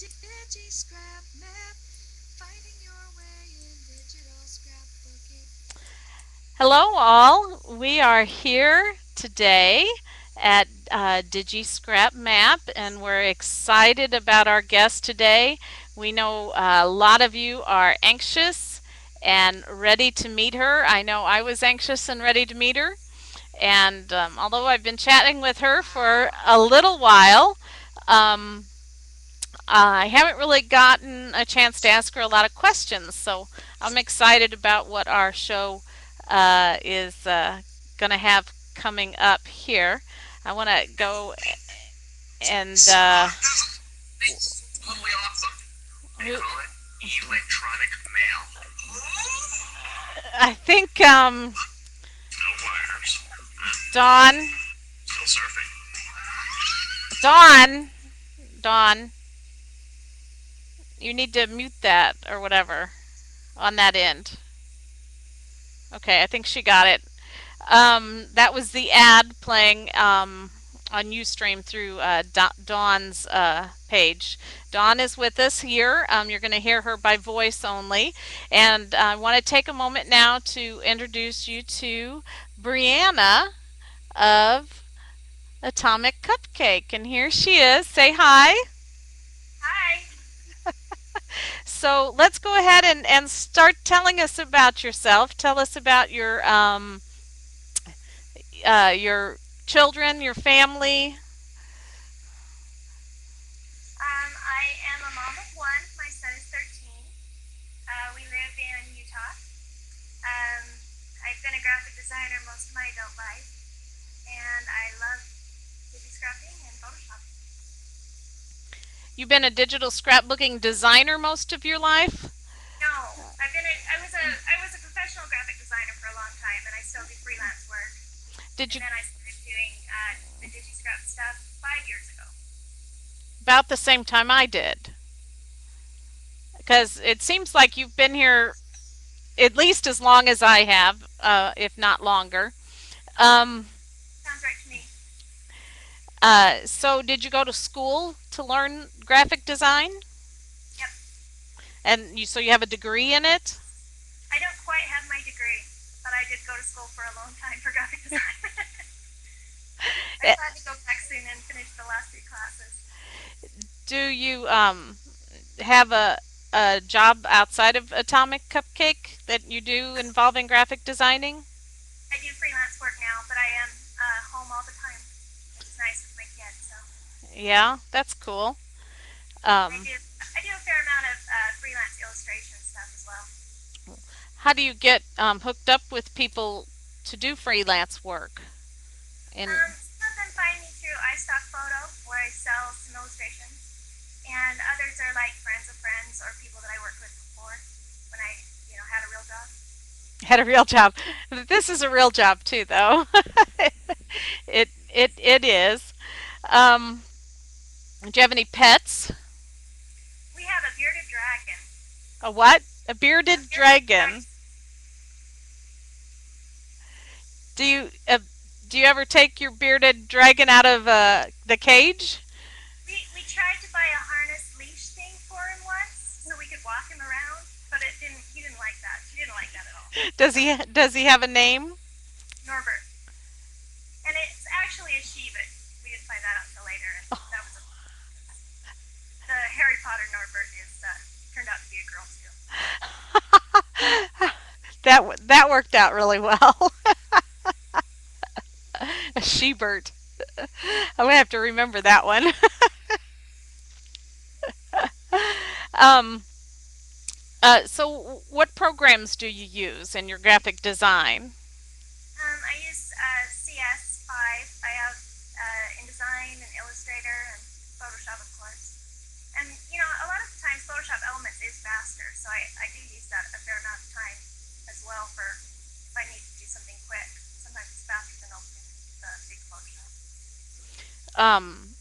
Digiscrap map, finding your way in digital scrapbooking. Hello, all. We are here today at Digiscrap Map, and we're excited about our guest today. We know a lot of you are anxious and ready to meet her. I know I was anxious and ready to meet her, and although I've been chatting with her for a little while, um, I haven't really gotten a chance to ask her a lot of questions, so I'm excited about what our show is going to have coming up here. I want to go and who, Electronic mail. I think No wires. Dawn, Still surfing. Dawn, Dawn, you need to mute that or whatever on that end. Okay, I think she got it. That was the ad playing on Ustream through Dawn's page. Dawn is with us here. You're going to hear her by voice only. And I want to take a moment now to introduce you to Brianna of Atomic Cupcake. And here she is. Say hi. Hi. So let's go ahead and start telling us about yourself. Tell us about your children, your family. I am a mom of one. My son is 13. We live in Utah. Um, I've been a graphic designer most of my adult life, and I love baby scrapping and Photoshop. You've been a digital scrapbooking designer most of your life? No, I was a professional graphic designer for a long time, and I still do freelance work. Did And you then I started doing the Digiscrap stuff 5 years ago. about the same time I did? Because it seems like you've been here at least as long as I have, if not longer. Um, Sounds right to me. so did you go to school to learn graphic design? Yep. And so you have a degree in it? I don't quite have my degree, but I did go to school for a long time for graphic design. I Eh, plan to go back soon and finish the last three classes. Do you have a job outside of Atomic Cupcake that you do involving graphic designing? I do freelance work now, but I am home all the time, which is nice with my kids. So, Yeah, that's cool. and I Um, do I do a fair amount of freelance illustration stuff as well. how do you get hooked up with people to do freelance work? And Some of them find me through iStock Photo, where I sell some illustrations, and others are like friends of friends or people that I worked with before when I had a real job. had a real job. This is a real job too, though. It is. Um, do you have any pets? We have a bearded dragon. A what? A A bearded bearded dragon. dragon. Do you uh, do you ever take your bearded dragon out of the cage? We tried to buy a harness leash thing for him once so we could walk him around, but it didn't. He didn't like that. She didn't like that at all. Does he have a name? Norbert, and it's actually a she, but we didn't find that out until later, and that was the Harry Potter Norbert is turned out to be a girl too. That worked out really well. A she-bird. I'm gonna have to remember that one. um, so what programs do you use in your graphic design? I use CS5. I have InDesign and Illustrator and Photoshop, of course. And a lot of the times Photoshop Elements is faster, so I do use that a fair amount of time as well for if I need to do something quick. Sometimes it's faster than opening the big Photoshop. Um,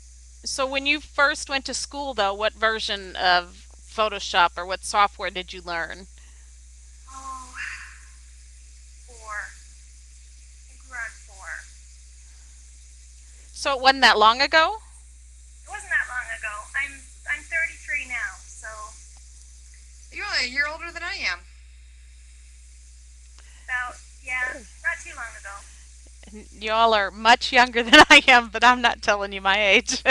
so when you first went to school, though, what version of Photoshop or what software did you learn? Oh, four. I think we're on four. So it wasn't that long ago? It wasn't that long ago. I'm 33 now, a year older than I am. About, yeah, not too long ago. Y'all are much younger than I am, but I'm not telling you my age.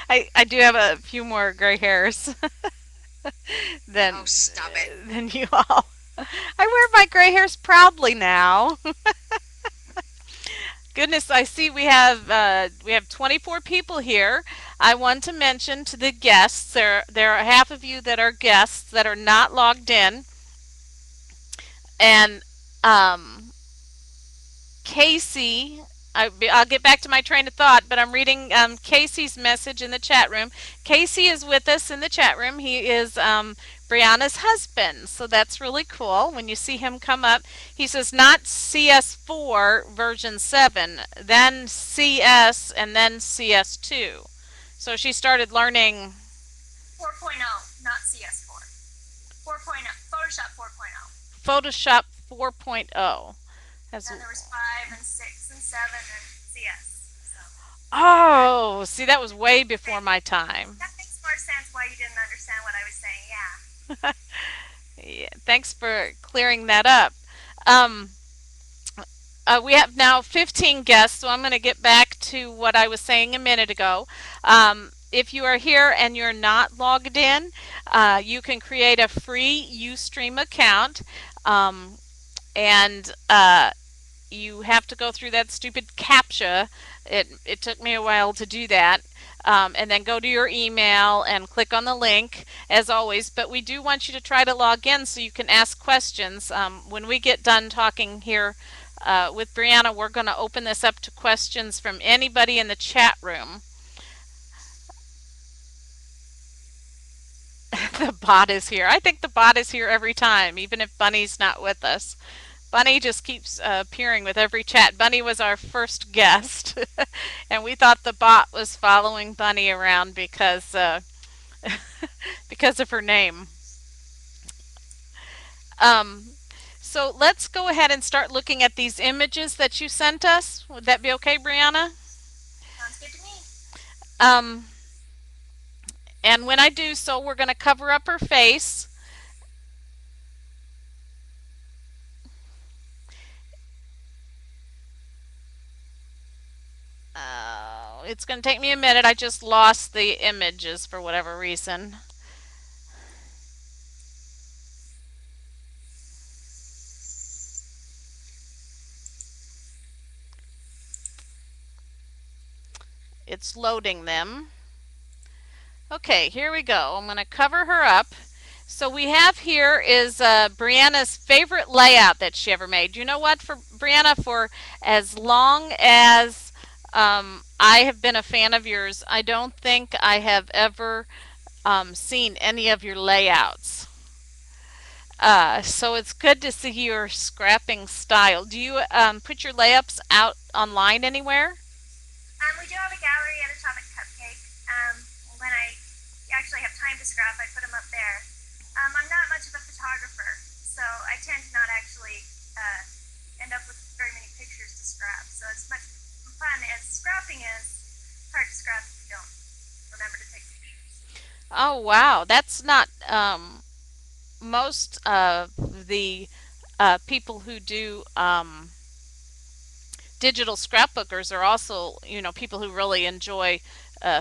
I do have a few more gray hairs Oh, than stop it. than you all. I wear my gray hairs proudly now. Goodness, I see we have 24 people here. I want to mention to the guests there are half of you that are guests that are not logged in, and Casey. I'll get back to my train of thought, but I'm reading Casey's message in the chat room. Casey is with us in the chat room. He is Brianna's husband, so that's really cool. When you see him come up, he says not CS4 version 7, then CS, and then CS2. So she started learning 4.0, not CS4. 4.0, Photoshop 4.0. Photoshop 4.0. As Then there was 5 and 6 and 7 and CS. So that, Oh, see, that was way before my time. that makes more sense why you didn't understand what I was saying. Yeah. Yeah, thanks for clearing that up. Um, we have now 15 guests, so I'm going to get back to what I was saying a minute ago. If you are here and you're not logged in, you can create a free Ustream account. Um, and you have to go through that stupid CAPTCHA. It took me a while to do that. And then go to your email and click on the link as always. But we do want you to try to log in so you can ask questions. When we get done talking here with Brianna, we're going to open this up to questions from anybody in the chat room. The bot is here. I think the bot is here every time, even if Bunny's not with us. Bunny just keeps appearing with every chat. Bunny was our first guest, and we thought the bot was following Bunny around because of her name. Um, so let's go ahead and start looking at these images that you sent us. Would that be okay, Brianna? Sounds good to me. Um, and when I do so, we're going to cover up her face. It's going to take me a minute. I just lost the images for whatever reason. It's loading them. Okay, here we go. I'm going to cover her up. So we have here is Brianna's favorite layout that she ever made. You know what, for Brianna, for as long as I have been a fan of yours, I don't think I have ever seen any of your layouts. So it's good to see your scrapping style. Do you put your layups out online anywhere? We do have a gallery at Atomic Cupcake. When I actually have time to scrap, I put them up there. I'm not much of a photographer, so I tend to not actually end up with very many pictures to scrap. So as much fun as scrapping is, it's hard to scrap if you don't remember to take pictures. Oh wow, that's not most of the people who do digital scrapbookers are also, people who really enjoy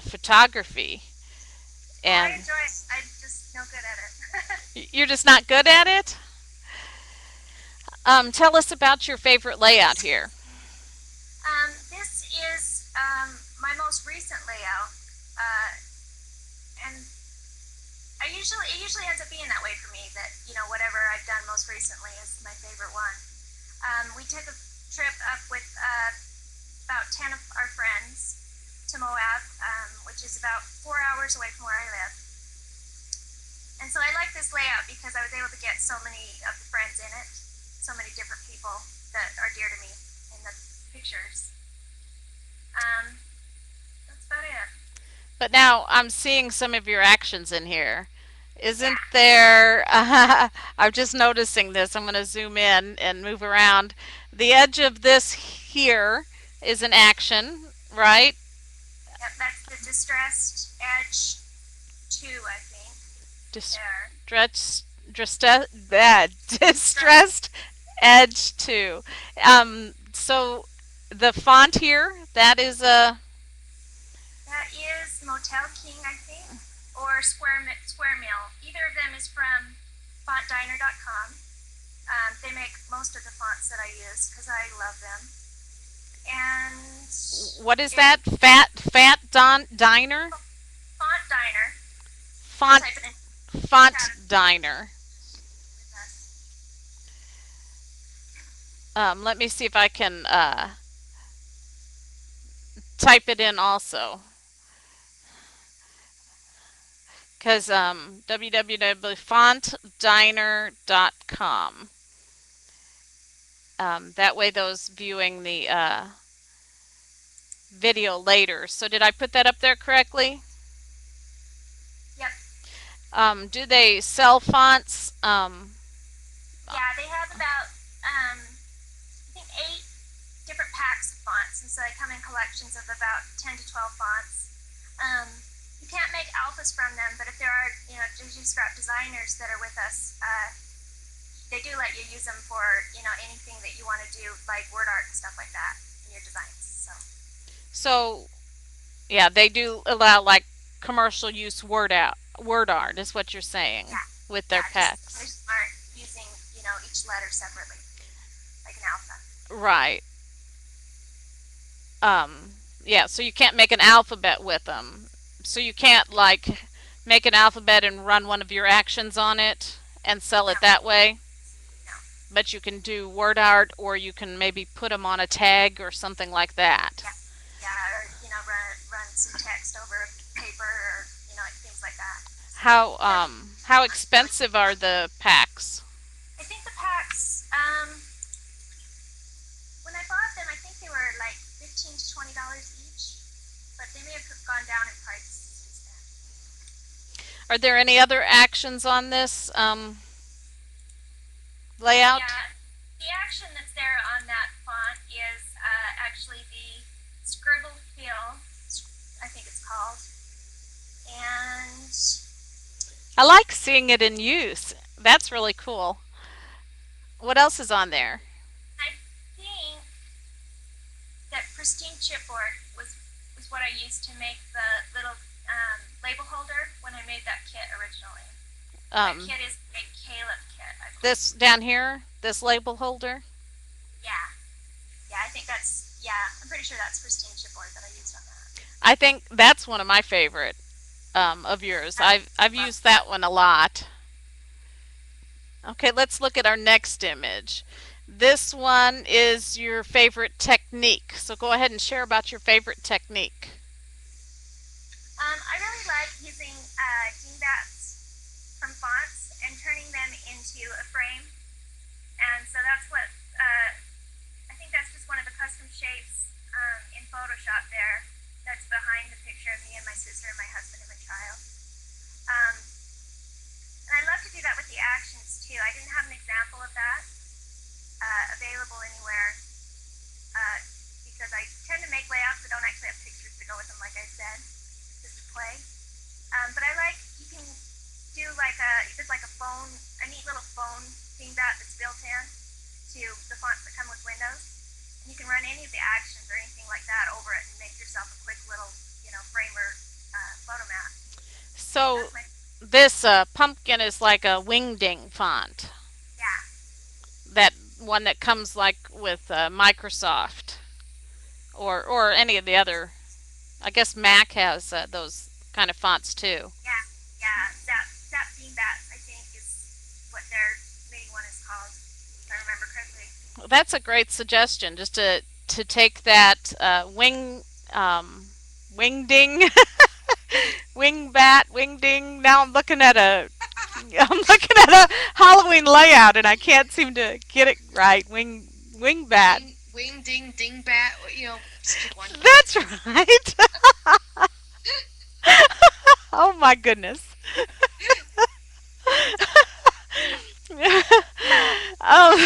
photography. Oh, I And enjoy it. I'm just no good at it. you're just not good at it? Tell us about your favorite layout here. This is my most recent layout, and it usually ends up being that way for me. That whatever I've done most recently is my favorite one. We took a trip up with about 10 of our friends to Moab, which is about 4 hours away from where I live. And so I like this layout because I was able to get so many of the friends in it, so many different people that are dear to me in the pictures. That's about it. But now I'm seeing some of your actions in here. Yeah. Isn't there? I'm just noticing this. I'm going to zoom in and move around. The edge of this here is an action, right? Yep, that's the distressed edge 2, I think. there. Distressed, that Stress. distressed edge 2. So the font here, that is a That is Motel King, I think, or Square Mill. Either of them is from fontdiner.com. They make most of the fonts that I use because I love them. And what is it that? Fat diner? Font Diner. I'll Font type it in font chat diner. with us. Let me see if I can type it in also. Because www.fontdiner.com. That way, those viewing the video later. So, did I put that up there correctly? Yep. Do they sell fonts? Yeah, they have about I think 8 different packs of fonts, and so they come in collections of about 10 to 12 fonts. Um, you can't make alphas from them, but if there are Digiscrap designers that are with us, they do let you use them for anything that you want to do, like word art and stuff like that in your designs. So, yeah, they do allow like commercial use word art is what you're saying Yeah, with their yeah, just packs. aren't using each letter separately like an alpha. Right. Um, yeah, so you can't make an alphabet with them. So you can't like make an alphabet and run one of your actions on it and sell No, it that way. no. But you can do word art or you can maybe put them on a tag or something like that. Yeah, yeah, or run some text over paper or things like that. So they're How really. expensive are the packs? I think the packs. When I bought them, I think they were like $15 to $20 each, but they may have gone down in price since then. Are there any other actions on this layout? Yeah, the action that's there on that font is actually the scribble fill, I think it's called, and I like seeing it in use. That's really cool. What else is on there? I think that pristine chipboard was what I used to make the little label holder when I made that kit originally. That Um, kit is a Caleb kit, I believe. this down here, this label holder. Yeah, yeah, I think that's yeah. I'm pretty sure that's pristine chipboard that I used on that. I think that's one of my favorite of yours. I I've love used that. that one a lot. Okay, let's look at our next image. This one is your favorite technique. So go ahead and share about your favorite technique. I really like using dingbats from fonts and turning them into a frame, and so that's what I think that's just one of the custom shapes in Photoshop there. That's behind the picture of me and my sister and my husband and my child. Um, and I love to do that with the actions too. I didn't have an example of that available anywhere because I tend to make layouts that don't actually have pictures to go with them, like I said, just to play. But I like you can do there's like a neat little phone dingbat that's built in to the fonts that come with Windows. And you can run any of the actions or anything like that over it and make yourself a quick little framer photo mat. So That's my this pumpkin is like a wingding font. yeah. That one that comes like with Microsoft or any of the other. I guess Mac has those kind of fonts too. Yeah, yeah, that beanbat, I think, is what their main one is called, if I remember correctly. That's a great suggestion. Just to take that wingding wingding. Now I'm looking at a Halloween layout and I can't seem to get it right. Wingbat. Wing ding ding bat. Just pick one. That's right. Oh my goodness. um,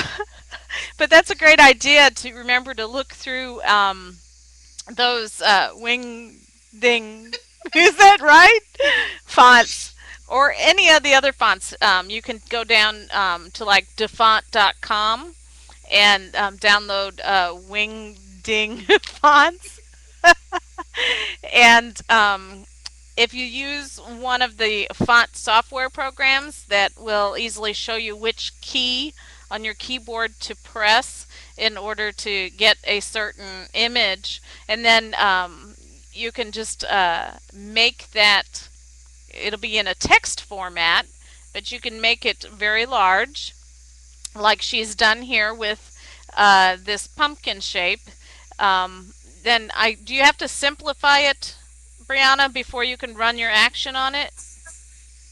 but that's a great idea to remember to look through those wing ding. Is that right? Fonts. or any of the other fonts. You can go down to like defont.com and download Wingding fonts. And if you use one of the font software programs that will easily show you which key on your keyboard to press in order to get a certain image, and then you can just make that, it'll be in a text format, but you can make it very large like she's done here with this pumpkin shape. Then do you have to simplify it, Brianna, before you can run your action on it?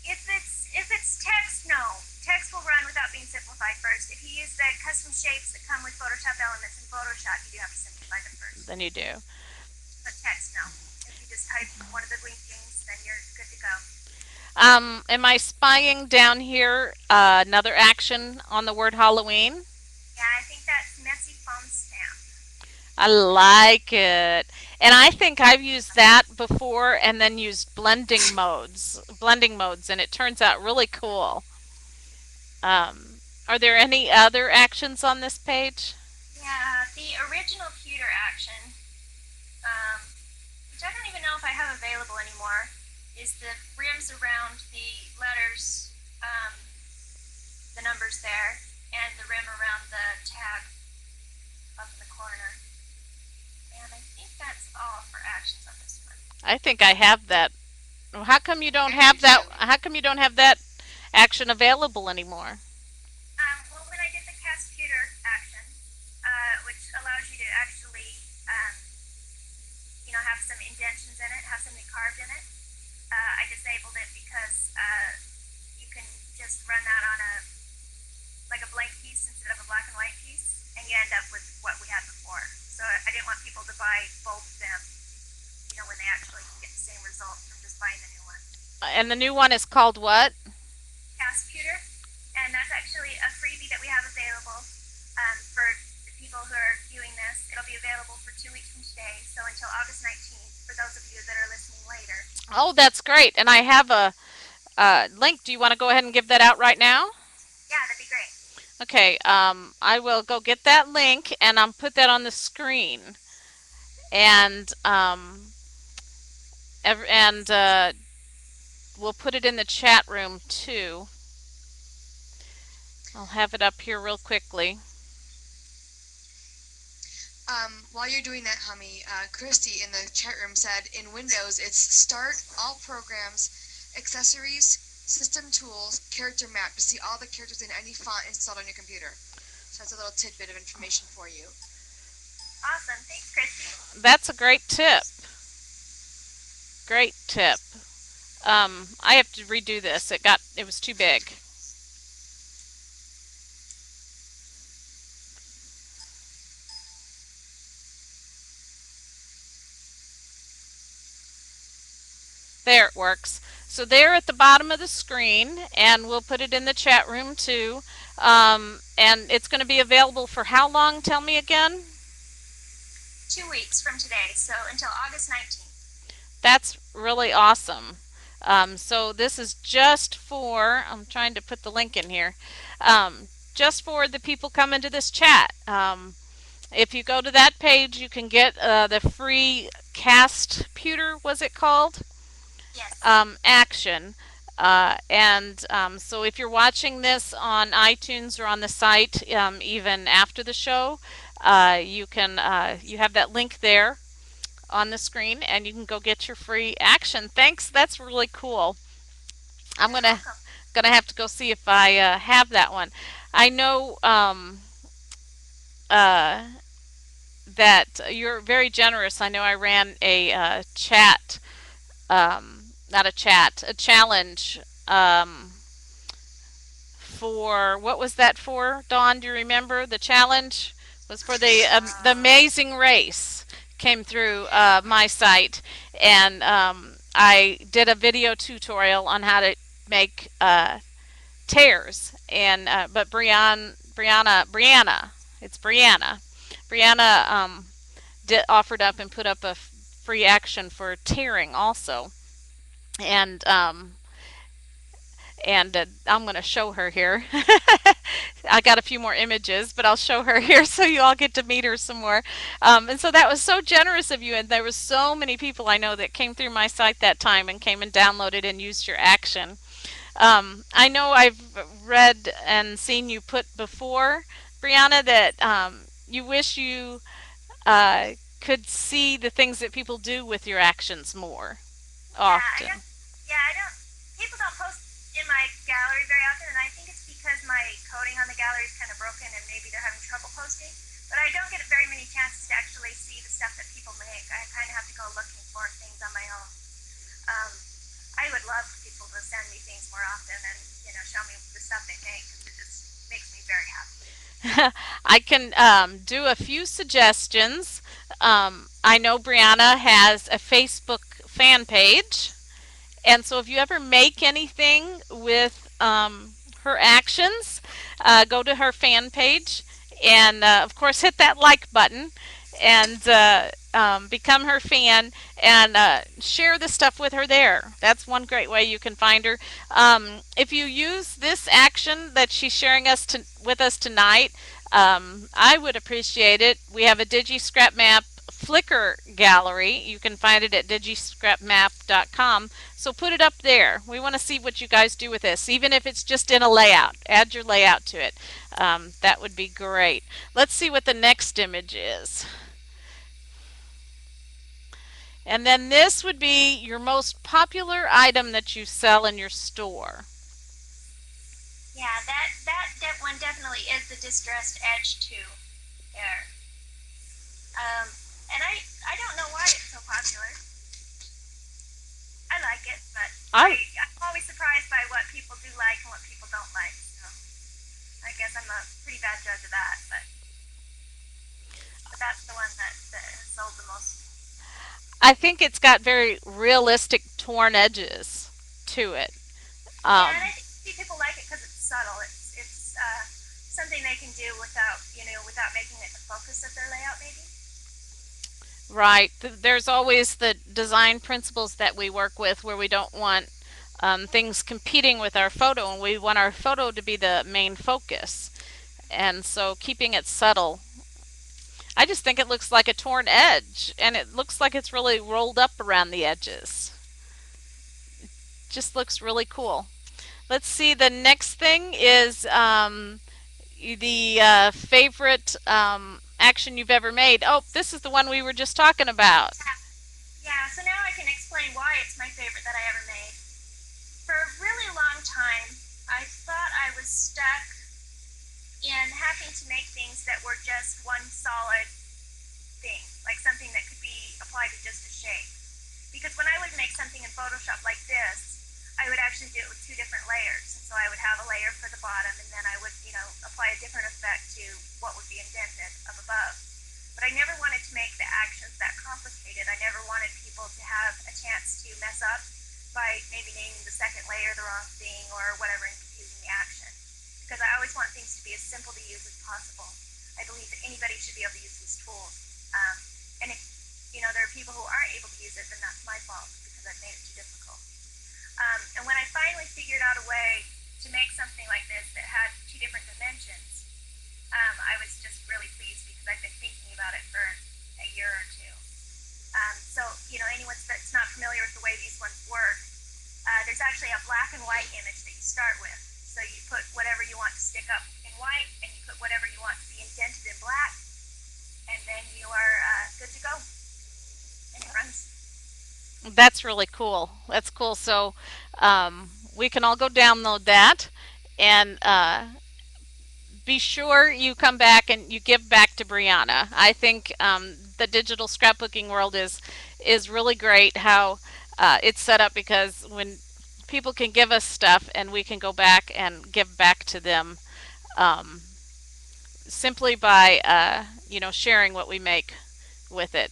If it's text, no. Text will run without being simplified first. If you use the custom shapes that come with Photoshop elements in Photoshop, you do have to simplify them first. Then you do. But text, no. If you just type one of the link things, then you're good to go. Am I spying down here another action on the word Halloween? Yeah, I think that's messy foam stamp. I like it. And I think I've used that before and then used blending modes, and it turns out really cool. Are there any other actions on this page? Yeah, the original pewter action, which I don't even know if I have available anymore, is the rims around the letters, the numbers there, and the rim around the tag up in the corner. And I think that's all for actions on this one. I think I have that. How come you don't I do have that? too. How come you don't have that action available anymore? Well, when I did the cast pewter action, which allows you to actually, have some indentions in it, have something carved in it, I disabled it because you can just run that on like a blank piece instead of a black and white piece, and you end up with what we had before. So I didn't want people to buy both of them, when they actually get the same result from just buying the new one. And the new one is called what? Cast pewter, and that's actually a freebie that we have available for the people who are viewing this. It'll be available for 2 weeks from today, so until August 19th, for those of you that are listening later. Oh, that's great. And I have a link. Do you want to go ahead and give that out right now? Yeah, that'd be great. Okay, I will go get that link and I'll put that on the screen. And we'll put it in the chat room too. I'll have it up here real quickly. While you're doing that, Hummy, Christy in the chat room said in Windows it's Start, All Programs, Accessories, System Tools, Character Map to see all the characters in any font installed on your computer. So that's a little tidbit of information for you. Awesome. Thanks, Christy. That's a great tip. Great tip. I have to redo this. It was too big. There it works. So there at the bottom of the screen, and we'll put it in the chat room too. And it's going to be available for how long? Tell me again. 2 weeks from today, so until August 19th. That's really awesome. So this is just for, I'm trying to put the link in here, just for the people coming to this chat. If you go to that page, you can get the free cast pewter, was it called? Yes. Action. So if you're watching this on iTunes or on the site, even after the show, you have that link there on the screen, and you can go get your free action. Thanks. That's really cool. I'm You're gonna welcome. gonna have to go see if I have that one. I know uh, that you're very generous. I know I ran a chat, not a chat, a challenge for, what was that for, Dawn? Do you remember? The challenge was for the Amazing Race. Came through my site, and I did a video tutorial on how to make tears. And but it's Brianna offered up and put up a free action for tearing also. And and I'm going to show her here. I got a few more images, but I'll show her here so you all get to meet her some more. And so that was so generous of you, and there was so many people I know that came through my site that time and came and downloaded and used your action. I know I've read and seen you put before, Brianna, that you wish you could see the things that people do with your actions more Yeah, I often. don't. Yeah, I don't. People don't post in my gallery very often, and I think it's because my coding on the gallery is kind of broken, and maybe they're having trouble posting. But I don't get very many chances to actually see the stuff that people make. I kind of have to go looking for things on my own. Um, I would love for people to send me things more often, and show me the stuff they make. It just makes me very happy. I can do a few suggestions. I know Brianna has a Facebook fan page. And so if you ever make anything with her actions, go to her fan page and, of course, hit that like button and become her fan and share the stuff with her there. That's one great way you can find her. If you use this action that she's sharing with us tonight, I would appreciate it. We have a Digiscrap map Flickr gallery. You can find it at digiscrapmap.com. So put it up there. We want to see what you guys do with this, even if it's just in a layout. Add your layout to it. That would be great. Let's see what the next image is. And then this would be your most popular item that you sell in your store. Yeah, that one definitely is the distressed edge too. There. Um, and I don't know why it's so popular. I like it, but I I'm always surprised by what people do like and what people don't like. So I guess I'm a pretty bad judge of that, but that's the one that has sold the most. I think it's got very realistic torn edges to it. Yeah, and Um, I think people like it because it's subtle. It's something they can do without making it the focus of their layout, maybe. right. There's always the design principles that we work with where we don't want things competing with our photo, and we want our photo to be the main focus. And so keeping it subtle. I just think it looks like a torn edge, and it looks like it's really rolled up around the edges. Just looks really cool. Let's see, the next thing is the favorite action you've ever made. Oh, this is the one we were just talking about. Yeah, so now I can explain why it's my favorite that I ever made. For a really long time, I thought I was stuck in having to make things that were just one solid thing, like something that could be applied to just a shape. Because when I would make something in Photoshop like this, I would actually do it with two different layers. And so I would have a layer for the bottom, and then I would, apply a different effect to what would be indented up above. But I never wanted to make the actions that complicated. I never wanted people to have a chance to mess up by maybe naming the second layer the wrong thing or whatever and confusing the action. Because I always want things to be as simple to use as possible. I believe that anybody should be able to use these tools. And if there are people who aren't able to use it, then that's my fault because I've made it too difficult. And when I finally figured out a way to make something like this that had two different dimensions, I was just really pleased because I've been thinking about it for a year or two. So, anyone that's not familiar with the way these ones work, there's actually a black and white image that you start with. So you put whatever you want to stick up in white, and you put whatever you want to be indented in black, and then you are good to go. And it runs. That's really cool. That's cool. So we can all go download that and be sure you come back and you give back to Brianna. I think the digital scrapbooking world is really great how it's set up because when people can give us stuff and we can go back and give back to them um, simply by sharing what we make with it.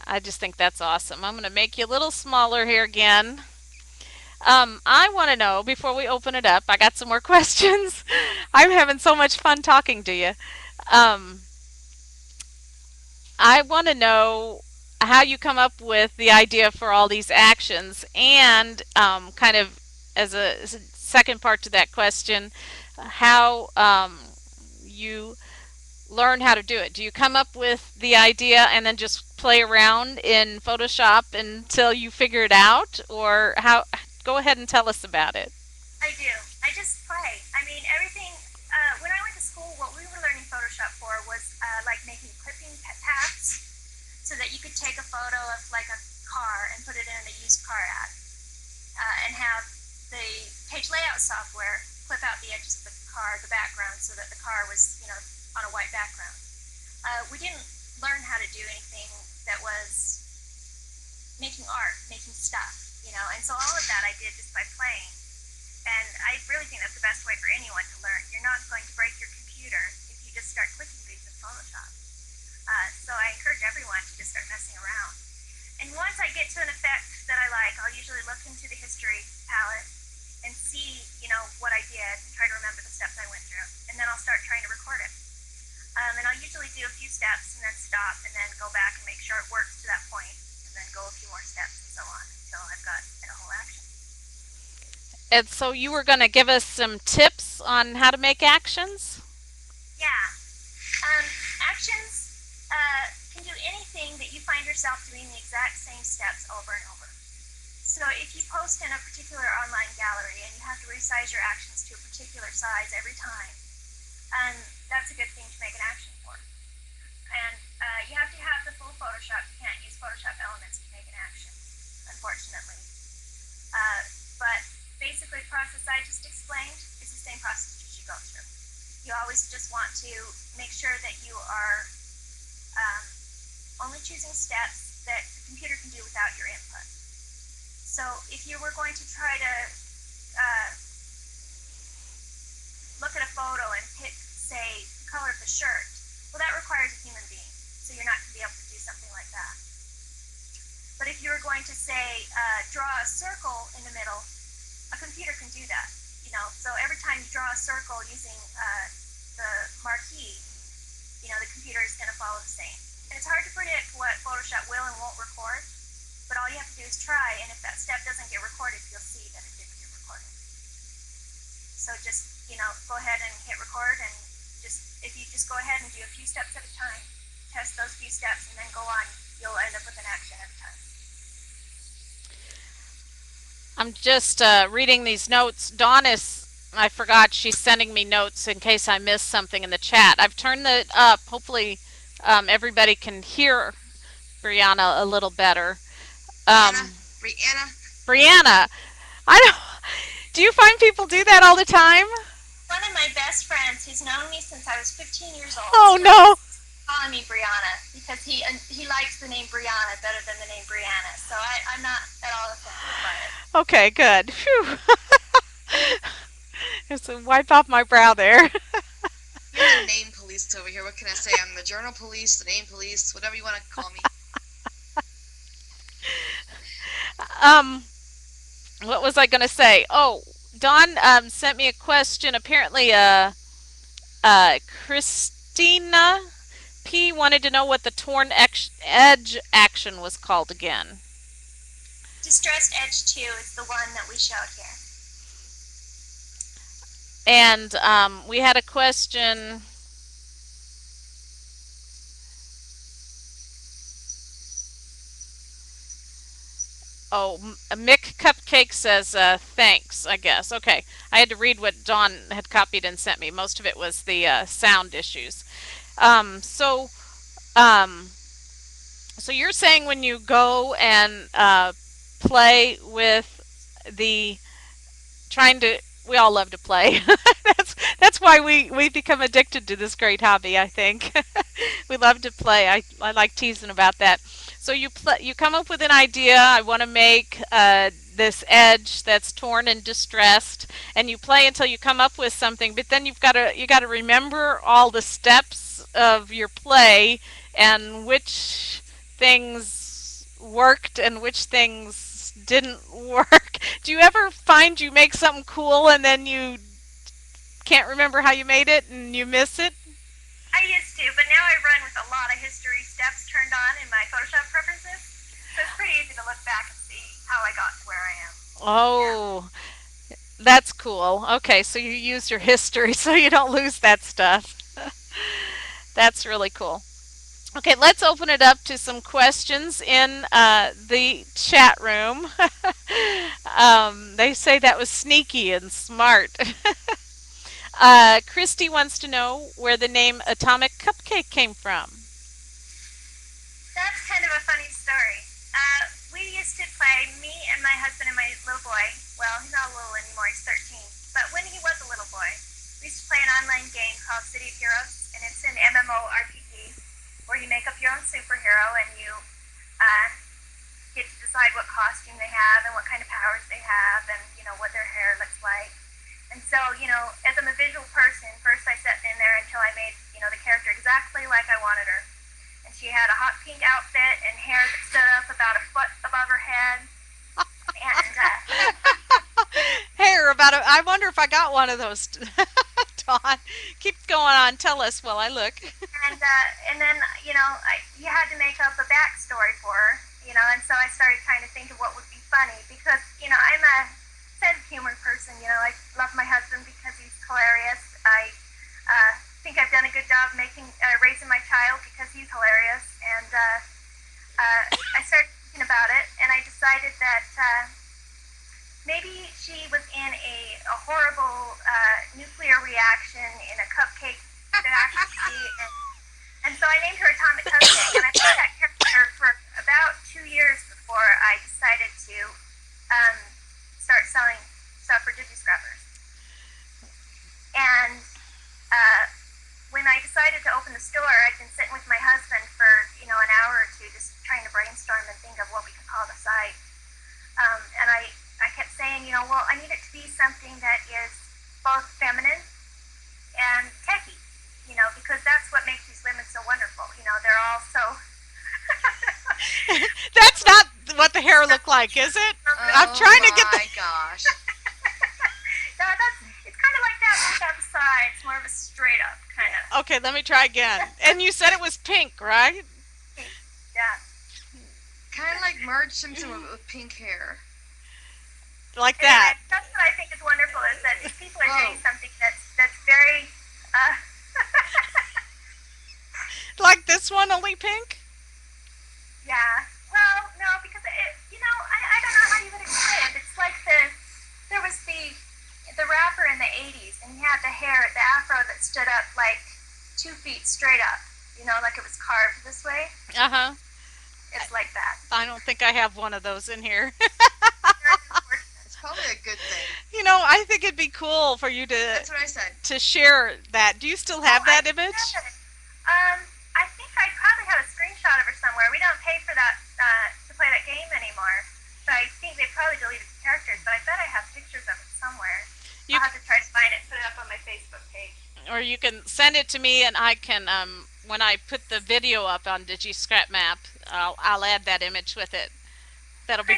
I just think that's awesome. I'm going to make you a little smaller here again. I want to know before we open it up. I got some more questions. I'm having so much fun talking to you. Um, I want to know how you come up with the idea for all these actions and kind of as a second part to that question, how you learn how to do it. Do you come up with the idea and then just play around in Photoshop until you figure it out, or how? Go ahead and tell us about it. I do. I just play. I mean, everything. When I went to school, what we were learning Photoshop for was like making clipping paths, so that you could take a photo of like a car and put it in a used car ad, and have the page layout software clip out the edges of the car, the background, so that the car was, on a white background. We didn't learn how to do anything that was making art, making stuff, and so all of that I did just by playing. And I really think that's the best way for anyone to learn. You're not going to break your computer if you just start clicking things in Photoshop. So I encourage everyone to just start messing around. And once I get to an effect that I like, I'll usually look into the history palette and see, what I did and try to remember the steps I went through. And then I'll start trying to record it. And I'll usually do a few steps and then stop and then go back and make sure it works to that point, and then go a few more steps and so on until I've got a whole action. And so you were going to give us some tips on how to make actions? Yeah. Actions can do anything that you find yourself doing the exact same steps over and over. So if you post in a particular online gallery and you have to resize your actions to a particular size every time, that's a good thing to make an action for. And you have to have the full Photoshop. You can't use Photoshop elements to make an action, unfortunately. But basically, the process I just explained is the same process you should go through. You always just want to make sure that you are only choosing steps that the computer can do without your input. So if you were going to try to look at a photo and pick, say, the color of the shirt, well, that requires a human being. So you're not going to be able to do something like that. But if you were going to, say, draw a circle in the middle, a computer can do that. So every time you draw a circle using the marquee, the computer is going to follow the same. And it's hard to predict what Photoshop will and won't record, but all you have to do is try, and if that step doesn't get recorded, you'll see that it didn't get recorded. So just, go ahead and hit record, and if you just go ahead and do a few steps at a time, test those few steps, and then go on, you'll end up with an action every time. I'm just reading these notes. Dawn I forgot, she's sending me notes in case I missed something in the chat. I've turned it up. Hopefully everybody can hear Brianna a little better. Brianna, I don't. Do you find people do that all the time? One of my best friends, who's known me since I was 15 years old. Oh no! Calling me Brianna because he likes the name Brianna better than the name Brianna. So I'm not at all offended by it. Okay, good. Phew. Just wipe off my brow there. You're the name police over here. What can I say? I'm the journal police, the name police, whatever you want to call me. What was I going to say? Oh, Dawn sent me a question. Apparently, Christina P wanted to know what the torn edge action was called again. Distressed edge 2 is the one that we showed here. And we had a question. Oh, Mick Cupcake says thanks, I guess. Okay, I had to read what Dawn had copied and sent me. Most of it was the sound issues. So you're saying when you go and play with the we all love to play. that's why we become addicted to this great hobby, I think. We love to play. I like teasing about that. So you come up with an idea. I want to make this edge that's torn and distressed, and you play until you come up with something. But then you got to remember all the steps of your play and which things worked and which things didn't work. Do you ever find you make something cool and then you can't remember how you made it and you miss it? I used to, but now I run with a lot of history steps turned on in my Photoshop preferences, so it's pretty easy to look back and see how I got to where I am. Oh, That's cool. Okay, so you use your history so you don't lose that stuff. That's really cool. Okay, let's open it up to some questions in the chat room. They say that was sneaky and smart. Christy wants to know where the name Atomic Cupcake came from. That's kind of a funny story. We used to play, me and my husband and my little boy. Well, he's not little anymore, he's 13. But when he was a little boy, we used to play an online game called City of Heroes, and it's an MMORPG where you make up your own superhero and you uh, get to decide what costume they have and what kind of powers they have and, what their hair looks like. And so, as I'm a visual person, first I sat in there until I made, the character exactly like I wanted her. And she had a hot pink outfit and hair that stood up about a foot above her head. And Hair about a, I wonder if I got one of those. Dawn, keep going on. Tell us while I look. and then you had to make up a backstory for her, and so I started trying to think of what would be funny because I'm a sense of humor person. I love my husband because he's hilarious. I think I've done a good job raising my child because he's hilarious, and I started thinking about it, and I decided that maybe she was in a horrible nuclear reaction in a cupcake factory, and so I named her Atomic Cupcake, and I played that character for about 2 years before I decided to start selling stuff for Digiscrappers. And when I decided to open the store, I'd been sitting with my husband for an hour or two, just trying to brainstorm and think of what we could call the site. And I kept saying, well, I need it to be something that is both feminine and techy, because that's what makes these women so wonderful. They're all so. That's not what the hair looked like, is it? I'm trying to get the. Oh my gosh. No, it's kind of like that without the sides, more of a straight up kind of. Okay, let me try again. And you said it was pink, right? Yeah. Kind of like Marge Simpson with pink hair. Like that. And that's what I think is wonderful is that these people are doing something that's very. Like this one, only pink? Yeah. Well, no, because I don't know how you would explain it. It's like there was the rapper in the 80s, and he had the hair, the afro that stood up like 2 feet straight up, like it was carved this way. Uh-huh. It's like that. I don't think I have one of those in here. It's probably a good thing. I think it'd be cool for you That's what I said. to share that. Do you still have that image? I think I probably have a screenshot of her somewhere. We don't pay for that to play that game anymore, so I think they probably deleted the characters. But I bet I have pictures of it somewhere. I'll have to try to find it, put it up on my Facebook page. Or you can send it to me, and I can when I put the video up on Digiscrap Map, I'll add that image with it. That'll be.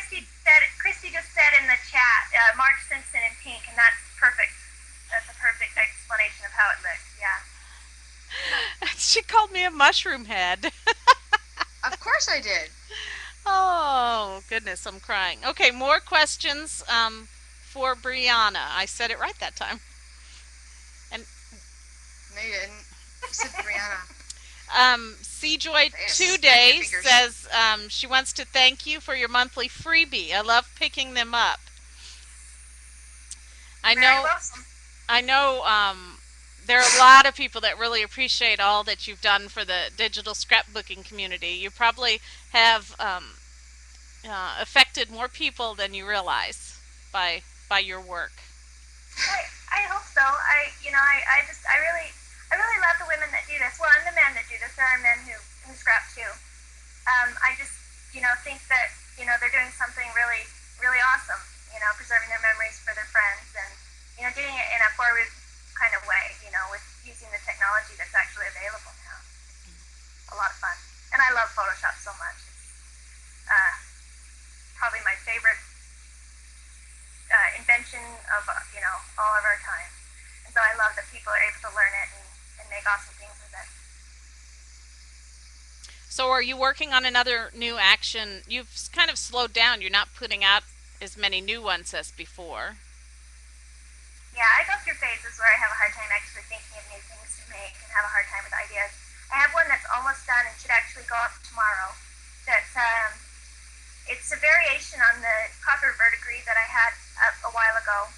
Christy just said in the chat, Marge Simpson in pink, and that's perfect. That's a perfect explanation of how it looks. Yeah. She called me a mushroom head. Of course I did. Oh, goodness, I'm crying. Okay, more questions for Brianna. I said it right that time. And No, you didn't. You said Brianna. Seajoy Snap your 2 Days fingers. says she wants to thank you for your monthly freebie. I love picking them up. I Very know. welcome. I know there are a lot of people that really appreciate all that you've done for the digital scrapbooking community. You probably have affected more people than you realize by your work. I hope so. I really love the women that do this. Well, and the men that do this. There are men who scrap too. I just, think that, they're doing something really, really awesome. Preserving their memories for their friends and, doing it in a forward kind of way, with using the technology that's actually available now. A lot of fun. And I love Photoshop so much. It's probably my favorite invention of, all of our time. And so I love that people are able to learn it and make awesome things with it. So are you working on another new action? You've kind of slowed down. You're not putting out as many new ones as before. Yeah, I go through phases where I have a hard time actually thinking of new things to make and have a hard time with ideas. I have one that's almost done and should actually go up tomorrow. That's it's a variation on the copper verdigris that I had a while ago,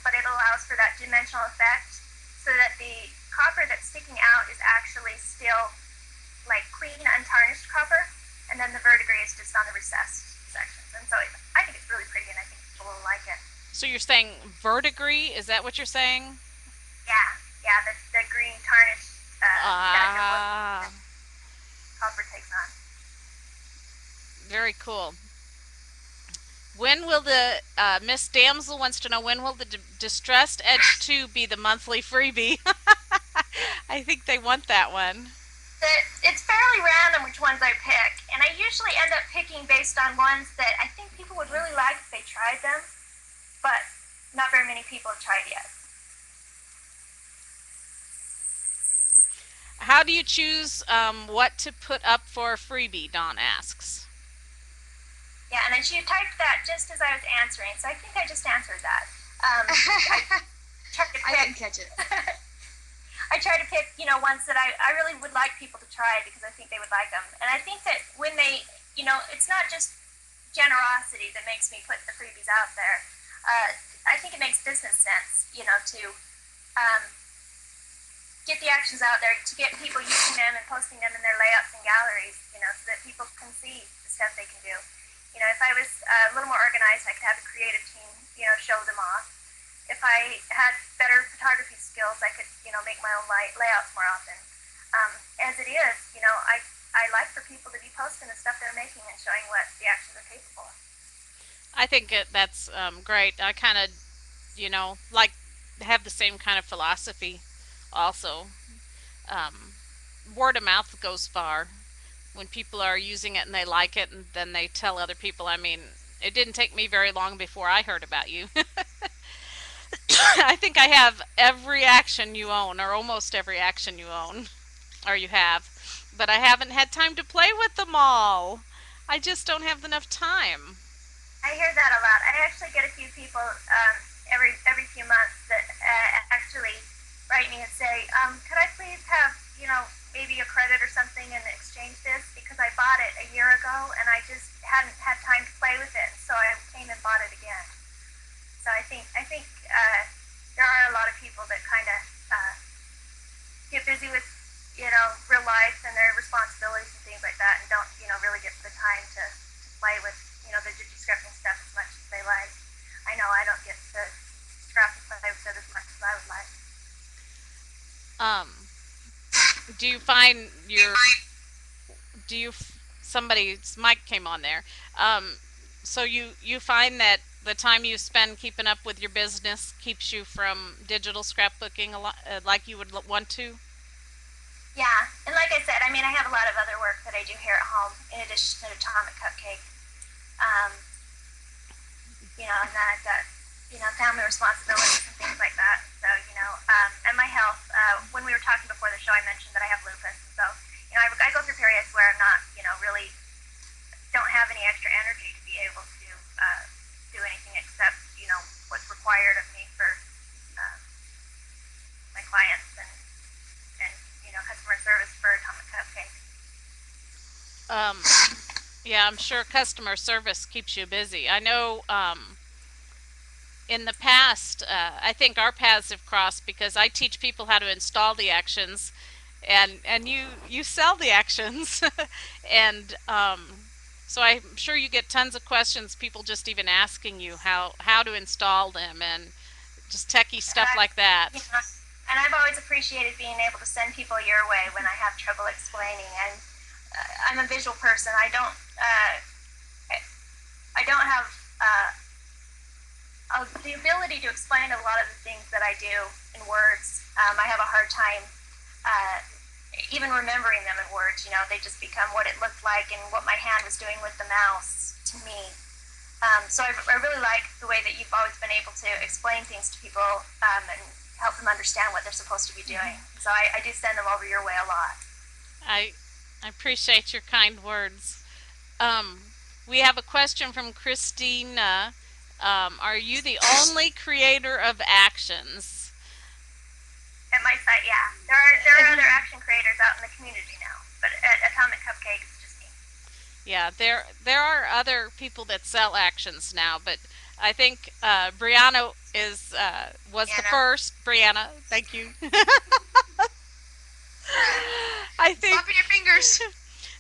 but it allows for that dimensional effect so that the copper that's sticking out is actually still like clean, untarnished copper, and then the verdigris is just on the recessed sections. And so I think it's really pretty, and I think people will like it. So you're saying verdigris? Is that what you're saying? Yeah, yeah, the green tarnished badger wood Ah, that copper takes on. very cool. When will the Miss Damsel wants to know when will the Distressed Edge 2 be the monthly freebie? I think they want that one. It's fairly random which ones I pick, and I usually end up picking based on ones that I think people would really like if they tried them, but not very many people have tried yet. How do you choose what to put up for a freebie? Dawn asks. Yeah, and then she typed that just as I was answering, so I think I just answered that. I tried to I pick. didn't catch it. I try to pick, ones that I really would like people to try because I think they would like them. And I think that when they, it's not just generosity that makes me put the freebies out there. I think it makes business sense, to um, get the actions out there, to get people using them and posting them in their layouts and galleries, so that people can see the stuff they can do. If I was a little more organized, I could have a creative team, show them off. If I had better photography skills, I could, make my own layouts more often. As it is, I like for people to be posting the stuff they're making and showing what the actions are capable of. I think that's great. I kind of, like have the same kind of philosophy also. Um, Word of mouth goes far. When people are using it and they like it and then they tell other people, I mean, it didn't take me very long before I heard about you. I think I have every action you own, or almost every action you own, or you have, but I haven't had time to play with them all. I just don't have enough time. I hear that a lot. I actually get a few people every few months that actually write me and say, could I please have maybe a credit or something in exchange this because I bought it a year ago and I just hadn't had time to play with it, so I came and bought it again. So I think there are a lot of people that kind of get busy with real life and their responsibilities and things like that, and don't really get the time to play with the Digiscrapping stuff as much as they like. I know I don't get to scrap and play with it as much as I would like. Um, do you find your do you somebody's mic came on there? So you find that the time you spend keeping up with your business keeps you from digital scrapbooking a lot, like you would want to? Yeah, and like I said, I mean, I have a lot of other work that I do here at home in addition to Atomic Cupcake. Um, and then I've got, family responsibilities and things like that. So, and my health. When we were talking before the show, I mentioned that I have lupus. And so, I go through periods where I'm not, really don't have any extra energy to be able to do anything except, what's required of me for uh, my clients and customer service for Atomic Cupcake. Um, yeah, I'm sure customer service keeps you busy. I know in the past, I think our paths have crossed because I teach people how to install the actions, and you sell the actions, and so I'm sure you get tons of questions. People just even asking you how to install them and just techie And stuff like that. and I've always appreciated being able to send people your way when I have trouble explaining. And I'm a visual person. I don't have the ability to explain a lot of the things that I do in words. I have a hard time uh, even remembering them in words. They just become what it looked like and what my hand was doing with the mouse to me. So I really like the way that you've always been able to explain things to people and help them understand what they're supposed to be doing. So I do send them over your way a lot. I I appreciate your kind words. Um, we have a question from Christina. Are you the only creator of actions? At my site, yeah. There are other action creators out in the community now, but at Atomic Cupcake, it's just me. Yeah, there are other people that sell actions now, but I think Brianna is was the Anna. first. Brianna, thank you. I think Flopping your fingers.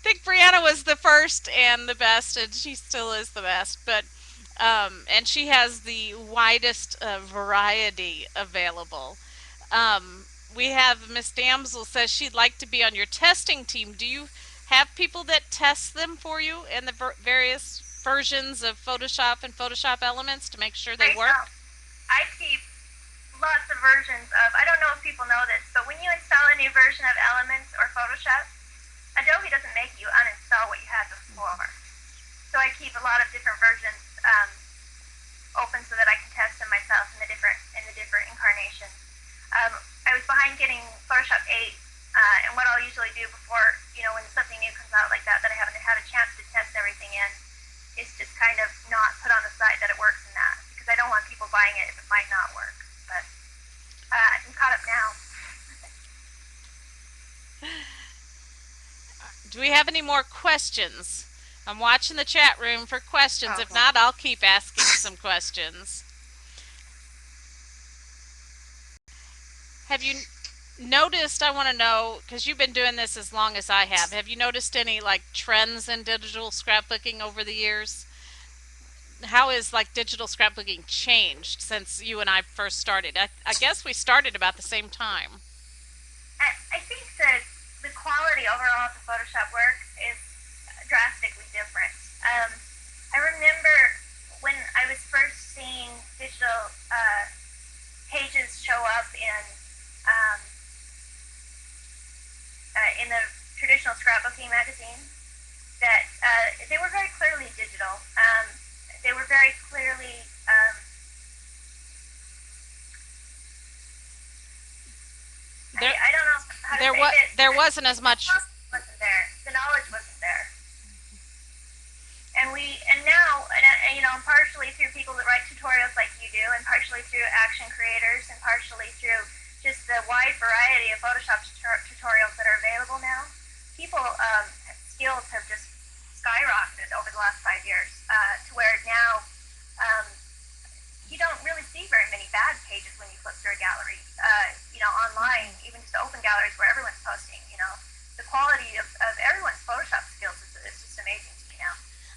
think Brianna was the first and the best, and she still is the best. But and she has the widest variety available. We have Miss Damsel says she'd like to be on your testing team. Do you have people that test them for you in the various versions of Photoshop and Photoshop Elements to make sure they Right now, work? I keep lots of versions of, I don't know if people know this, but when you install a new version of Elements or Photoshop, Adobe doesn't make you uninstall what you had before. So I keep a lot of different versions open so that I can test them myself in the different incarnations. I was behind getting Photoshop 8, and what I'll usually do before, when something new comes out like that I haven't had a chance to test everything in, is just kind of not put on the site that it works in that, because I don't want people buying it if it might not work. But I'm caught up now. Do we have any more questions? I'm watching the chat room for questions. Oh, If not, I'll keep asking some questions. Have you noticed, I want to know, because you've been doing this as long as I have you noticed any like trends in digital scrapbooking over the years? How is like digital scrapbooking changed since you and I first started? I guess we started about the same time. I think that the quality overall of the Photoshop work is drastically different. I remember when I was first seeing digital pages show up um, in the traditional scrapbooking magazine, that they were very clearly digital. They were very clearly I don't know how to say this. There wasn't as much. Wasn't there. The knowledge wasn't there. And now, partially through people that write tutorials like you do, and partially through action creators, and partially through just the wide variety of Photoshop tutorials that are available now, people skills have just skyrocketed over the last 5 years, to where now you don't really see very many bad pages when you flip through a gallery. Online, even just open galleries where everyone's posting, the quality of everyone's Photoshop skills is just amazing to me now.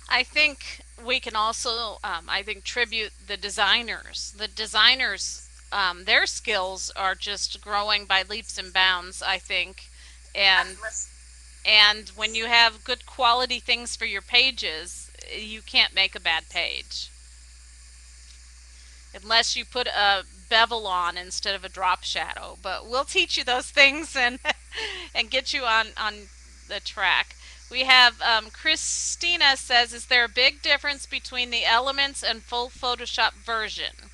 I think we can also, I think, tribute the designers. The designers, their skills are just growing by leaps and bounds, I think. And and when you have good quality things for your pages, you can't make a bad page. Unless you put a bevel on instead of a drop shadow. But we'll teach you those things and and get you on the track. We have Christina says, is there a big difference between the Elements and full Photoshop version?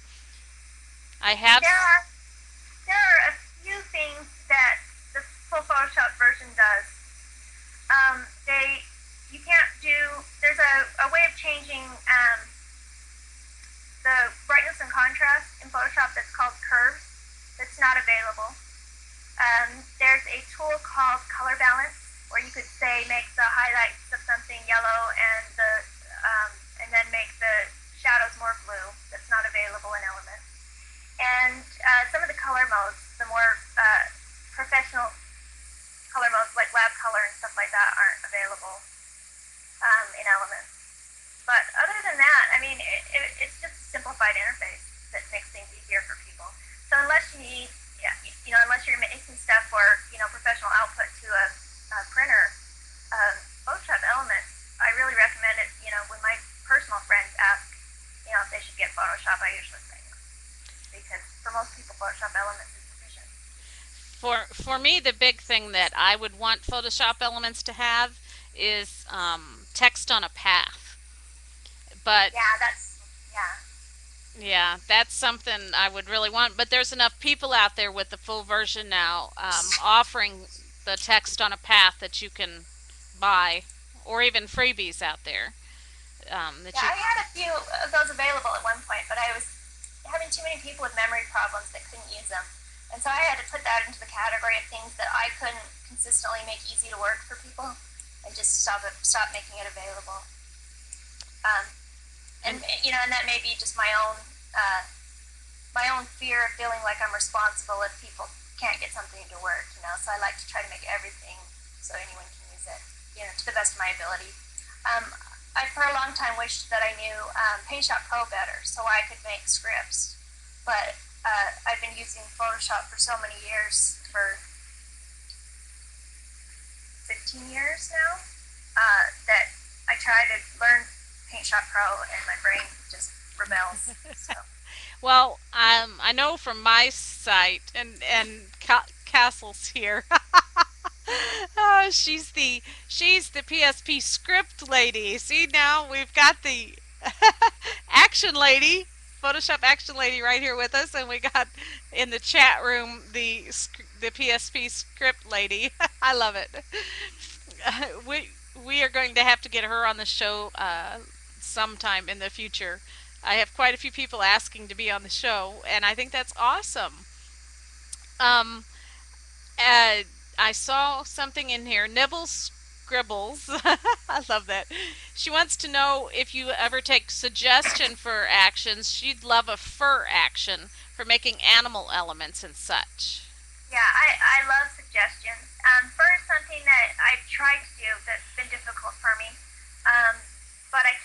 I have. There are a few things that the full Photoshop version does. You can't do. There's a way of changing the brightness and contrast in Photoshop that's called curves. That's not available. There's a tool called color balance, where you could say make the highlights of something yellow and then make the shadows more blue. That's not available in Elements. And some of the color modes, the more professional color modes like lab color and stuff like that, aren't available in Elements. But other than that, I mean, it's just a simplified interface that makes things easier for people. So unless you need, unless you're making stuff for, professional output to a printer, Photoshop Elements, I really recommend it. When my personal friends ask, if they should get Photoshop, I usually say no, because for most people, Photoshop Elements is sufficient. For me, the big thing that I would want Photoshop Elements to have is text on a path. But yeah, that's something I would really want. But there's enough people out there with the full version now offering the text on a path that you can buy, or even freebies out there. that Yeah, you. I had a few of those available at one point, but I was having too many people with memory problems that couldn't use them. And so I had to put that into the category of things that I couldn't consistently make easy to work for people and just stop making it available. Um, and And and that may be just my own fear of feeling like I'm responsible if people can't get something to work. So I like to try to make everything so anyone can use it, to the best of my ability. Um, I for a long time wished that I knew PaintShop Pro better so I could make scripts, but I've been using Photoshop for so many years, for 15 years now, that I try to learn PaintShop Pro and my brain just rebels. So well, I know from my site, and Castle's here. She's the PSP script lady. See, now we've got the action lady, Photoshop action lady, right here with us, and we got in the chat room the PSP script lady. I love it. We are going to have to get her on the show sometime in the future. I have quite a few people asking to be on the show, and I think that's awesome. Um, uh, I saw something in here. Nibbles Scribbles. I love that. She wants to know if you ever take suggestion for actions. She'd love a fur action for making animal elements and such. yeah, I love suggestions. First, something that I've tried to do that's been difficult for me, um, but I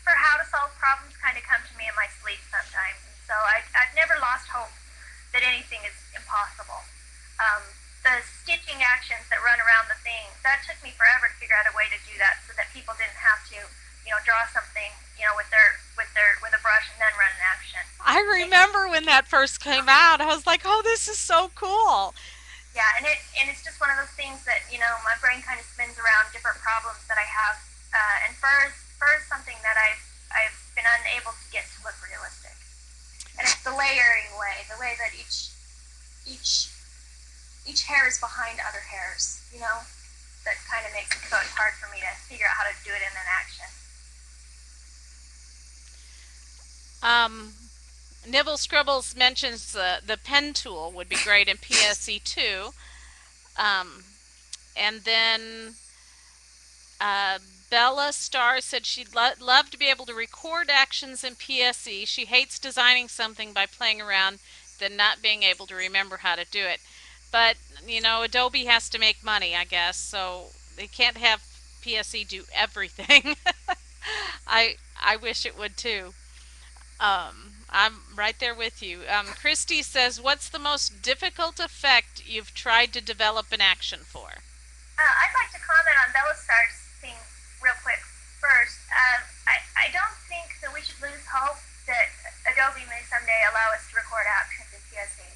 for how to solve problems kind of come to me in my sleep sometimes. And so I've never lost hope that anything is impossible. Um, the stitching actions that run around the thing, that took me forever to figure out a way to do that so that people didn't have to, draw something, with a brush and then run an action. I remember when that first came out. I was like, "Oh, this is so cool." Yeah, and it's just one of those things that my brain kind of spins around different problems that I have, and fur is something that I've been unable to get to look realistic, and it's the layering way, the way that each hair is behind other hairs, that kind of makes it so it's hard for me to figure out how to do it in an action. Um, Nibble Scribbles mentions the pen tool would be great in PSE too. Um, and then uh, Bella Star said she'd love to be able to record actions in PSE. She hates designing something by playing around, then not being able to remember how to do it. But Adobe has to make money, I guess, so they can't have PSE do everything. I wish it would too. I'm right there with you. Christy says, "What's the most difficult effect you've tried to develop an action for?" I'd like to comment on Bellastar's thing real quick first. I don't think that we should lose hope that Adobe may someday allow us to record actions in PSE.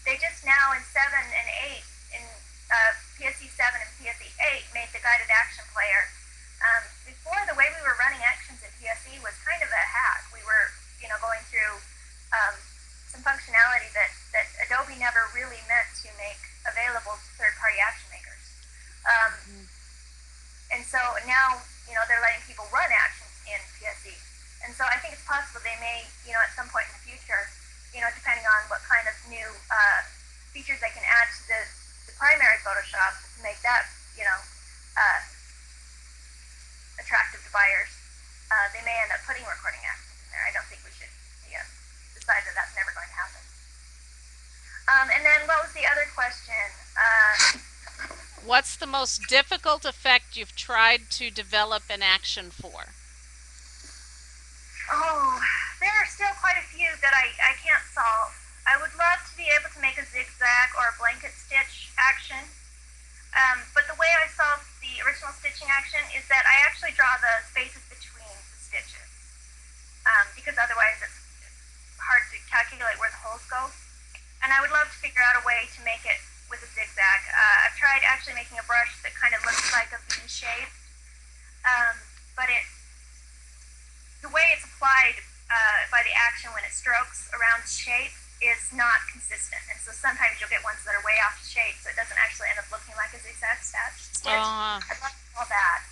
They just now in 7 and 8, in PSE 7 and PSE 8, made the guided action player. Before, the way we were running actions in PSE was kind of a hack. We were, going through some functionality that Adobe never really meant to make available to third-party action makers. And so now, they're letting people run actions in PSE. And so I think it's possible they may, at some point in the future, depending on what kind of new features they can add to the primary Photoshop to make that, attractive to buyers, they may end up putting recording actions in there. I don't think we should decide that that's never going to happen. And then what was the other question? What's the most difficult effect you've tried to develop an action for? Oh, there are still quite a few that I can't solve. I would love to be able to make a zigzag or a blanket stitch action. But the way I solve the original stitching action is that I actually draw the spaces between the stitches, because otherwise it's hard to calculate where the holes go. And I would love to figure out a way to make it with a zigzag. I've tried actually making a brush that kind of looks like a V shape, but the way it's applied by the action when it strokes around the shape is not consistent, and so sometimes you'll get ones that are way off shape, so it doesn't actually end up looking like a zigzag stitch. I'd love to know that.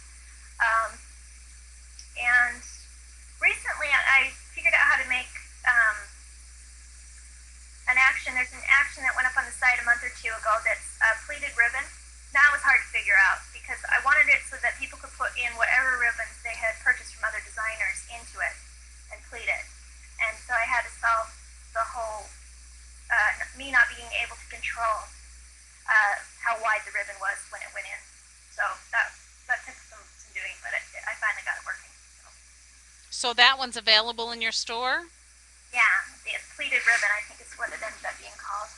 hard to figure out because I wanted it so that people could put in whatever ribbons they had purchased from other designers into it and pleat it. And so I had to solve the whole me not being able to control how wide the ribbon was when it went in. So that took some doing, but I finally got it working. So that one's available in your store? Yeah, the pleated ribbon, I think is what it ended up being called.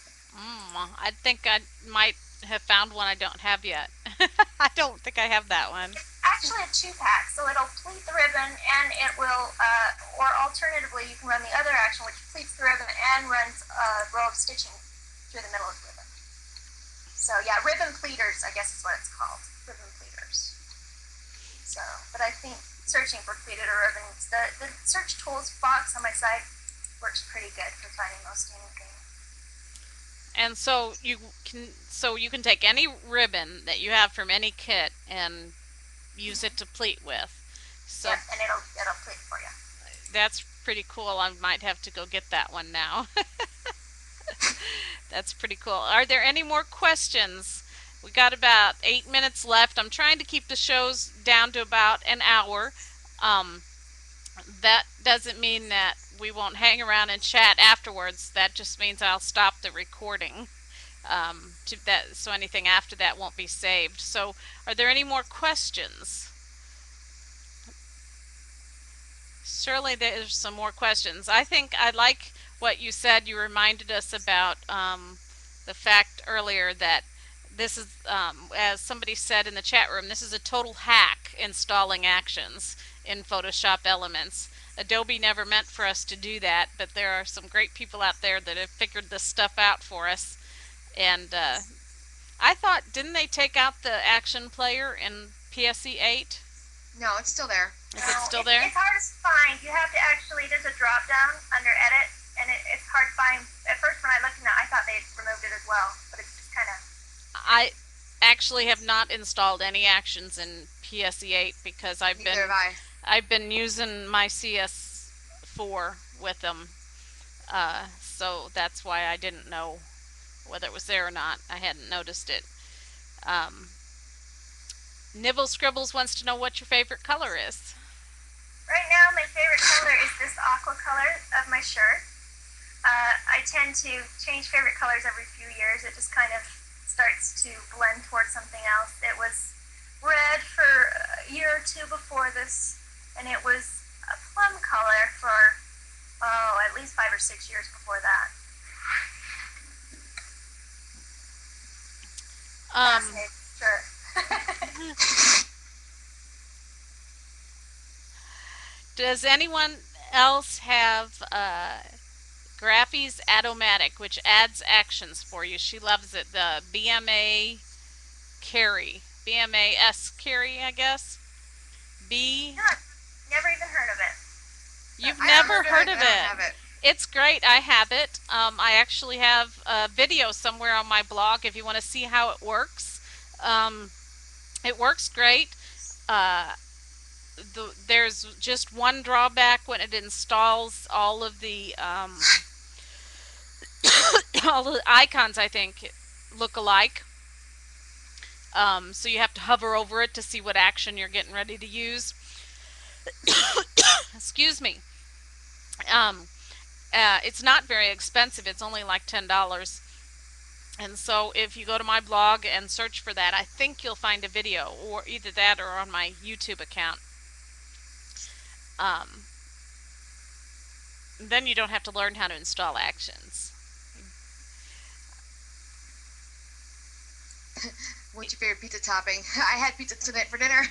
I think I might have found one I don't have yet. I don't think I have that one. It's actually a 2-pack, so it'll pleat the ribbon and it will, or alternatively, you can run the other action, which pleats the ribbon and runs a row of stitching through the middle of the ribbon. So yeah, ribbon pleaters, I guess is what it's called, ribbon pleaters. So, but I think searching for pleated or ribbons, the search tools box on my site works pretty good for finding most anything. And so you can take any ribbon that you have from any kit and use it to pleat with. So yep, and it'll pleat for you. That's pretty cool. I might have to go get that one now. That's pretty cool. Are there any more questions? We got about 8 minutes left. I'm trying to keep the shows down to about an hour. That doesn't mean that we won't hang around and chat afterwards. That just means I'll stop the recording. So anything after that won't be saved. So are there any more questions? Surely there's some more questions. I think I like what you said. You reminded us about the fact earlier that this is, as somebody said in the chat room, this is a total hack installing actions in Photoshop Elements. Adobe never meant for us to do that, but there are some great people out there that have figured this stuff out for us. And I thought, didn't they take out the action player in PSE 8? No, it's still there. Is it still there? It's hard to find. You have to actually, there's a drop down under edit, and it's hard to find. At first when I looked at it, I thought they removed it as well, but it's just kind of... I actually have not installed any actions in PSE 8 because I've been using my CS4 with them, so that's why I didn't know whether it was there or not. I hadn't noticed it. Nibble Scribbles wants to know what your favorite color is. Right now, my favorite color is this aqua color of my shirt. I tend to change favorite colors every few years. It just kind of starts to blend towards something else. It was red for a year or two before this, and it was a plum color for, at least 5 or 6 years before that. Sure. Does anyone else have Graphie's Atomatic, which adds actions for you? She loves it. The BMA Carry. BMAS Carry, I guess. Yeah, never even heard of it. You've never heard of it? It's great. I have it. I actually have a video somewhere on my blog if you want to see how it works. It works great. There's just one drawback when it installs all of the all the icons, I think, look alike. So you have to hover over it to see what action you're getting ready to use. Excuse me. It's not very expensive. It's only like $10. And so if you go to my blog and search for that, I think you'll find a video, or either that or on my YouTube account. Then you don't have to learn how to install actions. What's your favorite pizza topping? I had pizza tonight for dinner.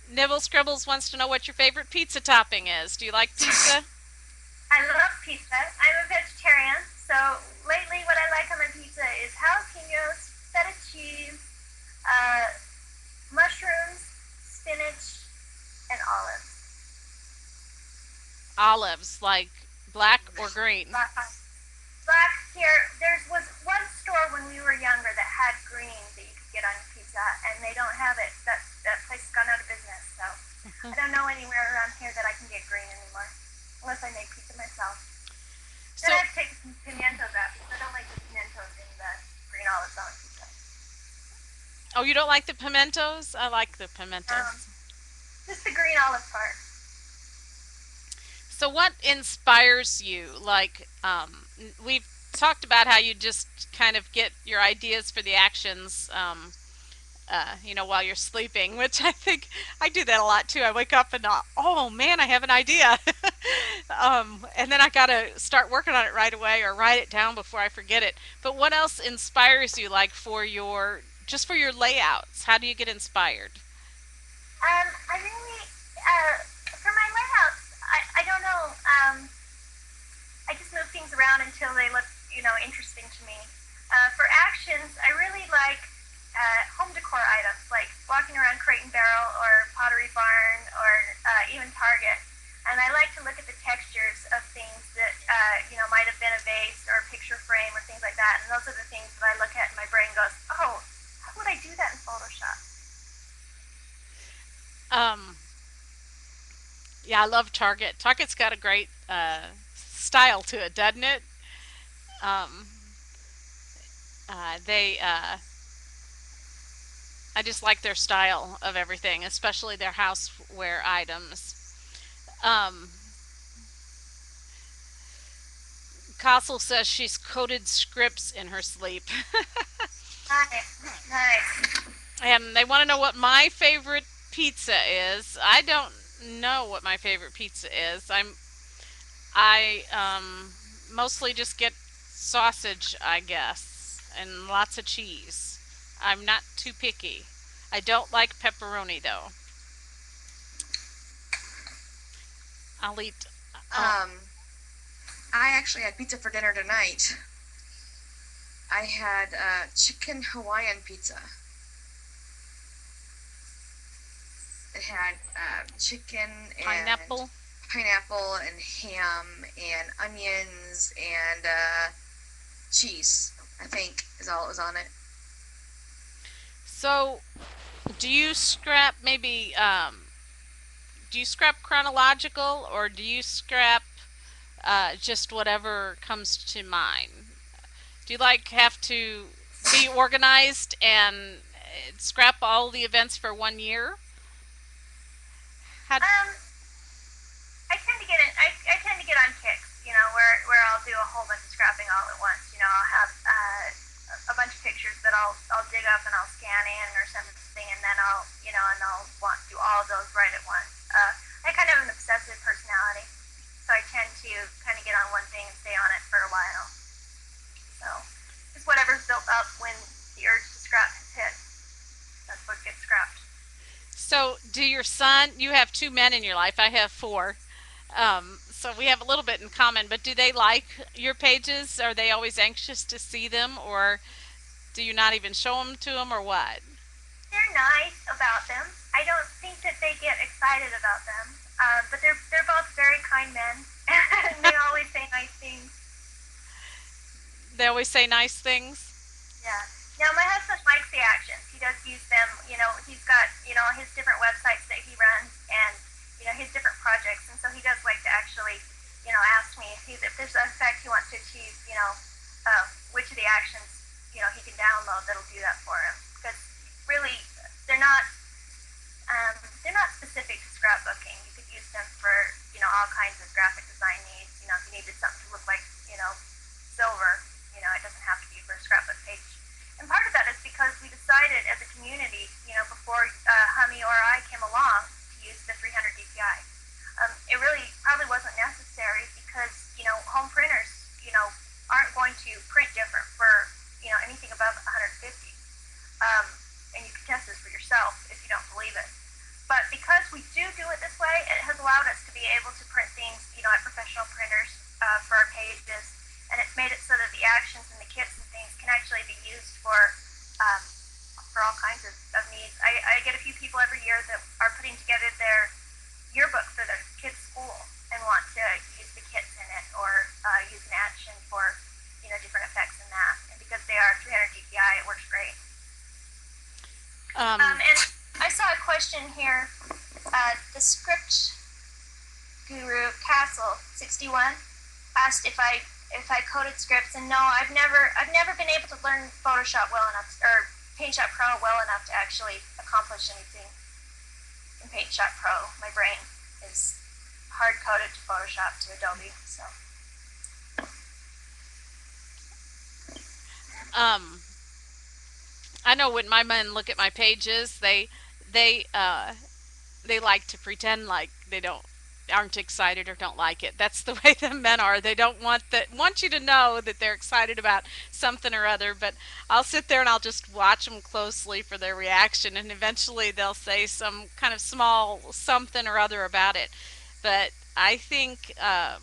Nibble Scribbles wants to know what your favorite pizza topping is. Do you like pizza? I love pizza. I'm a vegetarian, so lately what I like on my pizza is jalapenos, feta cheese, mushrooms, spinach, and olives. Olives, like black or green? Black here. There was one store when we were younger that had green that you could get on your pizza, and they don't have it. That place has gone out of business, so I don't know anywhere around here that I can get green anymore, unless I make pizza myself. Then I have to take some pimientos out because I don't like the pimientos in the green olives on it. Oh, you don't like the pimentos? I like the Um, pimentos. just the green olive part. So what inspires you? Like, we've talked about how you just kind of get your ideas for the actions, while you're sleeping, which I think I do that a lot too. I wake up and, oh man, I have an idea. And then I gotta start working on it right away or write it down before I forget it. But what else inspires you, like just for your layouts? How do you get inspired? I really, for my layouts, I don't know. I just move things around until they look, interesting to me. For actions, I really like home decor items, like walking around Crate and Barrel or Pottery Barn or even Target. And I like to look at the textures of things that, might have been a vase or a picture frame or things like that. And those are the things that I look at and my brain goes, oh, how would I do that in Photoshop? Um, yeah, I love Target. Target's got a great style to it, doesn't it? Um, they I just like their style of everything, especially their houseware items. Um, Castle says she's coded scripts in her sleep. Nice, nice. And they want to know what my favorite pizza is. I don't know what my favorite pizza is. I mostly just get sausage, I guess, and lots of cheese. I'm not too picky. I don't like pepperoni though. I'll eat. Oh, I actually had pizza for dinner tonight. I had chicken Hawaiian pizza. It had chicken and pineapple. pineapple and ham and onions and cheese, I think, is all it was on it. So, do you scrap maybe? Do you scrap chronological or do you scrap just whatever comes to mind? Do you like have to be organized and scrap all the events for 1 year? How, Um, I tend to get on kicks, where I'll do a whole bunch of scrapping all at once. I'll have a bunch of pictures that I'll dig up and I'll scan in or something, and then I'll want to do all of those right at once. I kind of have an obsessive personality, so I tend to kind of get on one thing and stay on it for a while. So just whatever's built up when the urge to scrap has hit, that's what gets scrapped. so, do your son? You have two men in your life. I have four. So we have a little bit in common. But do they like your pages? Are they always anxious to see them, or do you not even show them to them, or what? They're nice about them. I don't think that they get excited about them, but they're both very kind men, and they always say nice things. They always say nice things. Yeah. Now my husband likes the actions. He does use them. He's got his different websites that he runs, and his different projects, and so he does like to actually ask me if there's an effect he wants to achieve. Which of the actions he can download that'll do that for him, because really they're not they're not specific to scrapbooking. You could use them for all kinds of graphic design needs. If you needed something to look like silver, it doesn't have to be for a scrapbook page. And part of that is because we decided as a community, before Hummy or I came along, to use the 300 DPI. It really probably wasn't necessary because home printers aren't going to print different for anything above 150. And you can test this for yourself if you don't believe it. But because we do it this way, it has allowed us to be able to print things, at professional printers for our pages, and it's made it so that the actions and the kits and things can actually be used um, for all kinds of needs. I get a few people every year that are putting together their yearbook for their kids' school and want to use the kits in it or use an action for different effects in that. And because they are 300 DPI, it works great. Um, And I saw a question here. The script guru Castle 61 asked if I coded scripts, and no, I've never been able to learn Photoshop well enough or Paint Shop Pro well enough to actually accomplish anything in Paint Shop Pro. My brain is hard coded to Photoshop to Adobe. So Um, I know when my men look at my pages, they they like to pretend like they don't aren't excited or don't like it. That's the way the men are. They don't want you to know that they're excited about something or other, but I'll sit there and I'll just watch them closely for their reaction, and eventually they'll say some kind of small something or other about it. But I think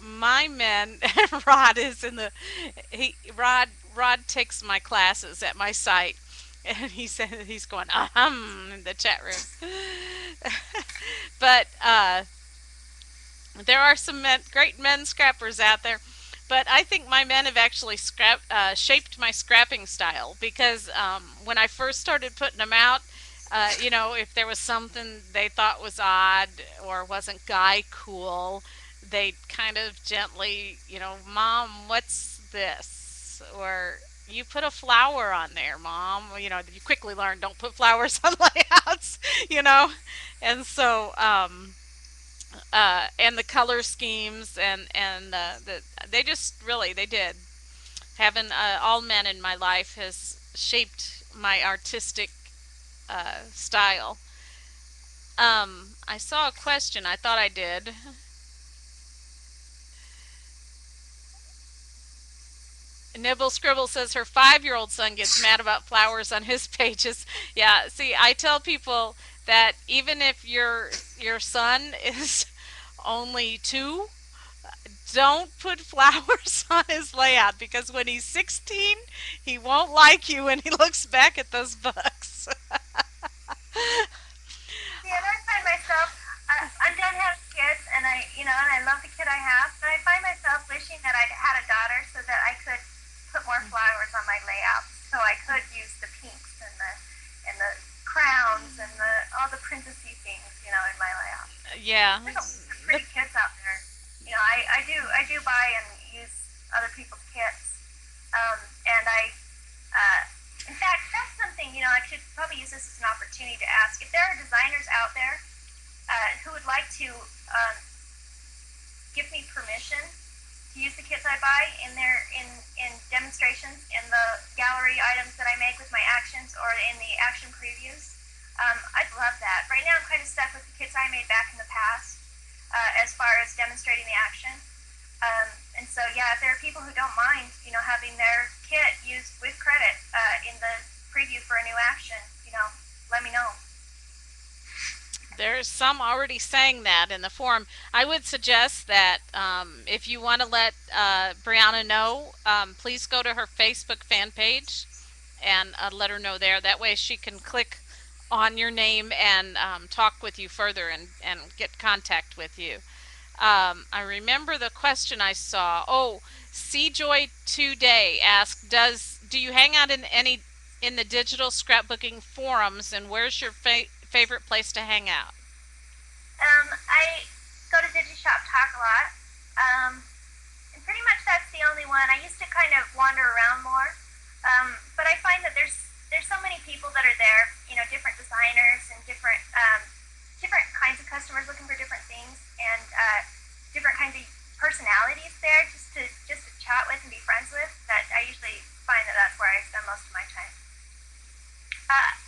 my men Rod is in the he Rod takes my classes at my site, and he said he's going in the chat room. But there are some great men scrappers out there. But I think my men have actually shaped my scrapping style because when I first started putting them out, if there was something they thought was odd or wasn't guy cool, they'd kind of gently, Mom, what's this? Or you put a flower on there, Mom. You quickly learn don't put flowers on layouts, you know. And so, and the color schemes they just really they did having all men in my life has shaped my artistic style. I saw a question. I thought I did. Nibble Scribble says her 5-year-old son gets mad about flowers on his pages. Yeah, see, I tell people that even if your son is only 2, don't put flowers on his layout because when he's 16, he won't like you when he looks back at those books. yeah, and I find myself, I'm done having kids, and I love the kid I have, but I find myself wishing that I had a daughter so that I could put more flowers on my layouts, so I could use the pinks and the crowns and all the princessy things, in my layout. Yeah. There's some pretty kits out there. I do buy and use other people's kits, and uh, in fact, that's something I should probably use this as an opportunity to ask if there are designers out there who would like to give me permission to use the kits I buy in demonstrations in the gallery items that I make with my actions or in the action previews. I'd love that. Right now, I'm kind of stuck with the kits I made back in the past as far as demonstrating the action. And so, yeah, if there are people who don't mind, having their kit used with credit in the preview for a new action, let me know. There's some already saying that in the forum. I would suggest that if you want to let Brianna know, please go to her Facebook fan page and let her know there. That way she can click on your name and talk with you further and get contact with you. I remember the question I saw. Oh, Joy Today asked, do you hang out in the digital scrapbooking forums, and where's your favorite place to hang out? I go to Digishop Talk a lot, and pretty much that's the only one. I used to kind of wander around more, but I find that there's so many people that are there, different designers and different kinds of customers looking for different things, and different kinds of personalities there just to chat with and be friends with. That I usually find that's where I spend most of my time.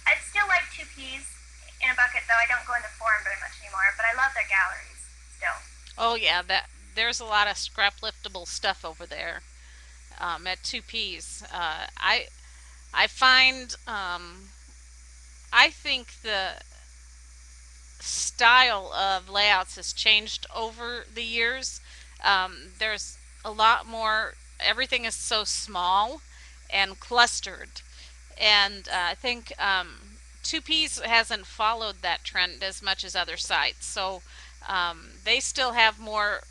I'd still like 2Ps in a bucket, though. I don't go in the forum very much anymore, but I love their galleries still. Oh yeah, there's a lot of scrap liftable stuff over there at 2Ps. I find I think the style of layouts has changed over the years. There's a lot more. Everything is so small and clustered, and I think 2Ps hasn't followed that trend as much as other sites. So they still have more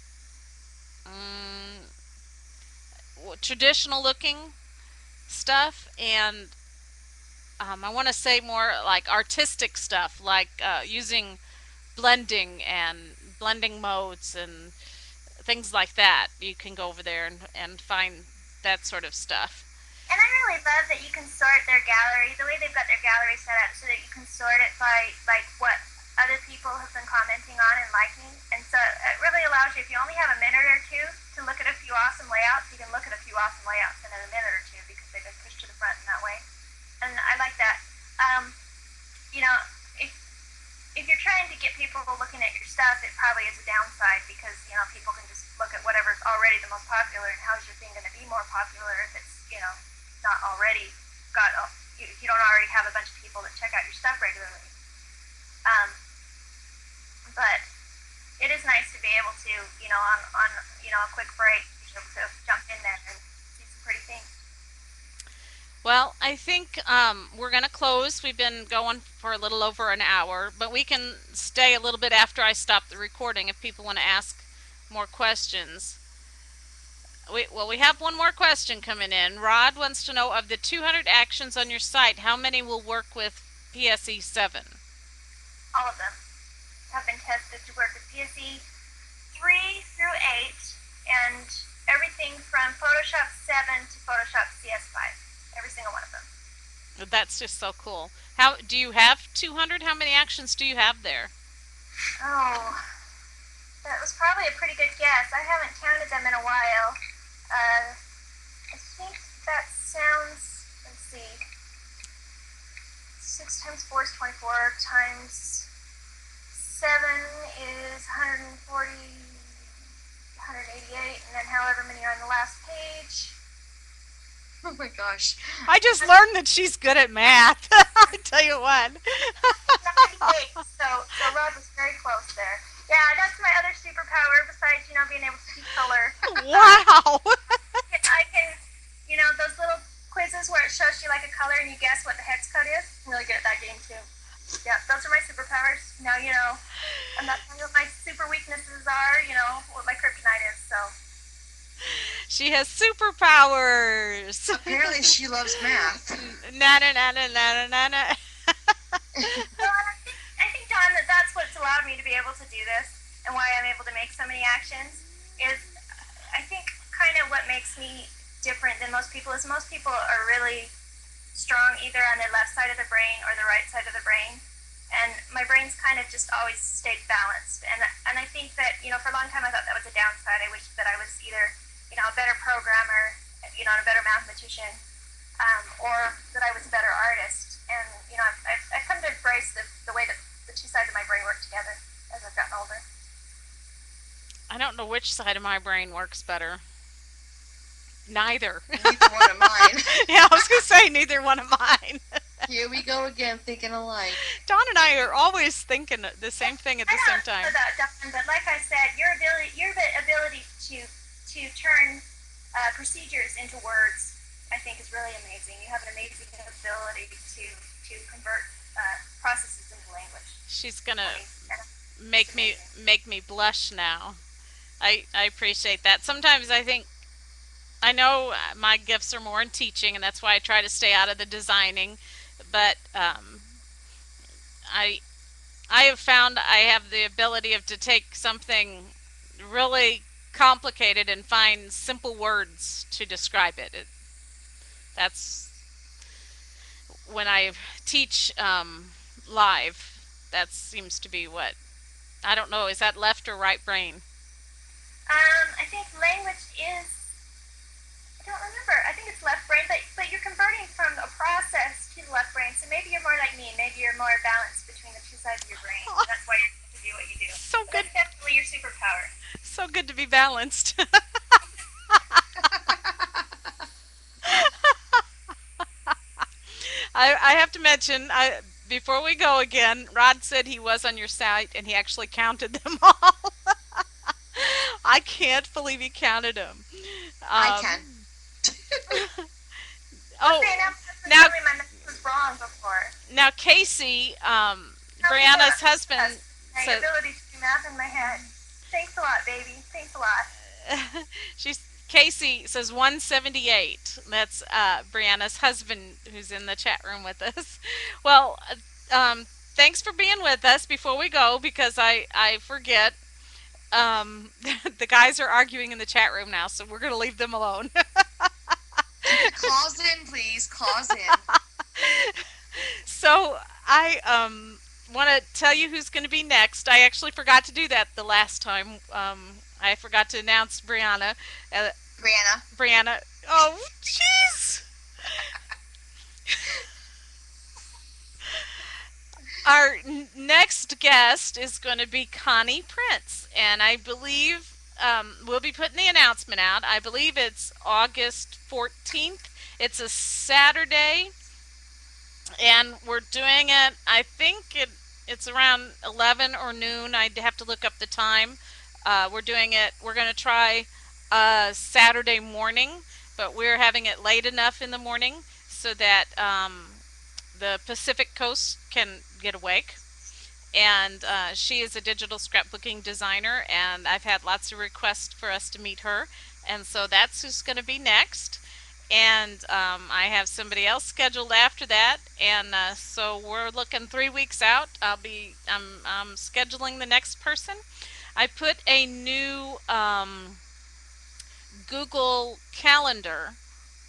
traditional looking stuff, and I want to say more like artistic stuff, like using blending and blending modes and things like that. You can go over there and find that sort of stuff. And I really love that you can sort their gallery, the way they've got their gallery set up so that you can sort it by like what other people have been commenting on and liking. And so it really allows you, if you only have a minute or two to look at a few awesome layouts, you can look at a few awesome layouts in a minute or two because they've been pushed to the front in that way. And I like that. Um, you know, if if you're trying to get people looking at your stuff, it probably is a downside because people can just look at whatever's already the most popular. And how's your thing going to be more popular if it's not already got you don't already have a bunch of people that check out your stuff regularly. Um, but it is nice to be able to on a quick break to jump in there and see some pretty things. Well, I think we're going to close. We've been going for a little over an hour, but we can stay a little bit after I stop the recording if people want to ask more questions. We have one more question coming in. Rod wants to know, of the 200 actions on your site, how many will work with PSE 7? All of them have been tested to work with PSE 3 through 8 and everything from Photoshop 7 to Photoshop CS5. Every single one of them. That's just so cool. How do you have 200? How many actions do you have there? Oh, that was probably a pretty good guess. I haven't counted them in a while. I think that sounds, let's see, 6 times 4 is 24, times 7 is 140, 188, and then however many are on the last page. Oh my gosh. I just learned that she's good at math. I tell you what. 98, so Rod was very close there. Yeah, that's my other superpower besides, being able to see color. Wow. I can, those little quizzes where it shows you like a color and you guess what the hex code is. I'm really good at that game too. Yeah, those are my superpowers. Now, I'm not telling you what my super weaknesses are, what my kryptonite is, so. She has superpowers. Apparently she loves math. Na na na na na na na. Well, I think, Don, that's what's allowed me to be able to do this and why I'm able to make so many actions is I think kind of what makes me different than most people is most people are really strong either on the left side of the brain or the right side of the brain. And my brain's kind of just always stayed balanced. And I think that, for a long time I thought that was a downside. I wish that I was either, a better programmer, and a better mathematician, or that I was a better artist. And, I've come to embrace the way that the two sides of my brain work together as I've gotten older. I don't know which side of my brain works better. Neither. Neither one of mine. Yeah, I was going to say neither one of mine. Here we go again, thinking alike. Dawn and I are always thinking the same thing at the same time. I know that, Don, but like I said, your ability to turn procedures into words, I think, is really amazing. You have an amazing ability to convert processes into language. She's gonna make me blush now. I appreciate that. Sometimes I know my gifts are more in teaching, and that's why I try to stay out of the designing. But I have found I have the ability to take something really complicated and find simple words to describe it. That's when I teach live. That seems to be what, I don't know. Is that left or right brain? I think language is. I don't remember. I think it's left brain, but you're converting from a process to the left brain. So maybe you're more like me. Maybe you're more balanced between the two sides of your brain. And that's why you're able to do what you do. So But good. that's definitely your superpower. So good to be balanced. I have to mention, before we go again, Rod said he was on your site and he actually counted them all. I can't believe he counted them. I can. Oh, Okay, now- now my math was wrong before. now Casey, Brianna's husband, My said ability to do math in my head. Thanks a lot, baby. Thanks a lot. Casey says 178. That's Brianna's husband who's in the chat room with us. Well, thanks for being with us before we go because I forget. The guys are arguing in the chat room now, so we're going to leave them alone. Claws in, please. Claws in. So I want to tell you who's going to be next. I actually forgot to do that the last time. I forgot to announce Brianna. Uh, Brianna. Brianna. Oh, jeez. Our next guest is going to be Connie Prince, and I believe we'll be putting the announcement out. I believe it's August 14th. It's a Saturday, and we're doing it. I think it's around 11 or noon. I'd have to look up the time. We're doing it. We're going to try Saturday morning, but we're having it late enough in the morning so that the Pacific Coast can get awake. And she is a digital scrapbooking designer, and I've had lots of requests for us to meet her, and so that's who's going to be next. And I have somebody else scheduled after that, and so we're looking 3 weeks out. I'm scheduling the next person. I put a new Google Calendar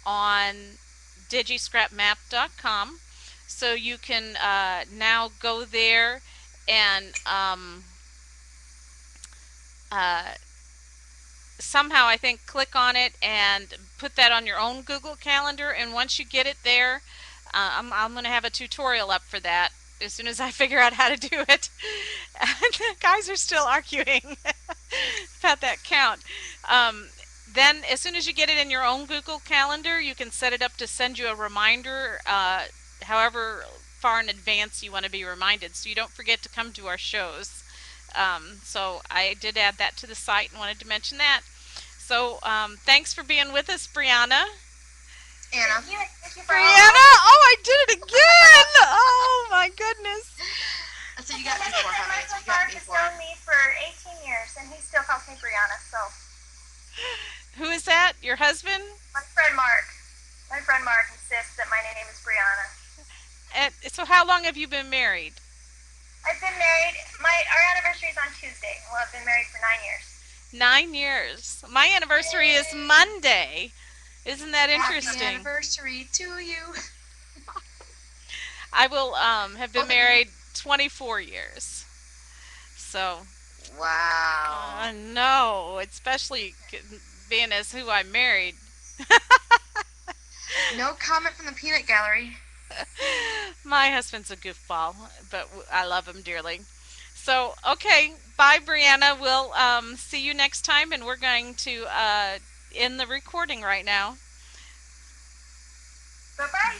on digiscrapmap.com, so you can now go there and uh, somehow I think click on it and put that on your own Google Calendar. And once you get it there, I'm going to have a tutorial up for that as soon as I figure out how to do it. The guys are still arguing about that count. Um, then, as soon as you get it in your own Google Calendar, you can set it up to send you a reminder, however far in advance you want to be reminded, so you don't forget to come to our shows. So I did add that to the site and wanted to mention that. So thanks for being with us, Brianna. Anna. Thank you for all. Brianna! Oh, I did it again! Oh my goodness. That's what you got me for, honey. That's what you Mark got me has for. known me for 18 years, and he still calls me Brianna. So Who is that? Your husband? my friend Mark insists that my name is Brianna. And so how long have you been married? I've been married. Our anniversary is on Tuesday. Well, I've been married for 9 years. 9 years. My anniversary is Monday. Isn't that Happy interesting? anniversary to you. I will have been married 24 years. So, Wow. no, especially being as who I married. No comment from the peanut gallery. My husband's a goofball, but I love him dearly. So, okay, bye, Brianna. We'll see you next time, and we're going to end the recording right now. Bye-bye.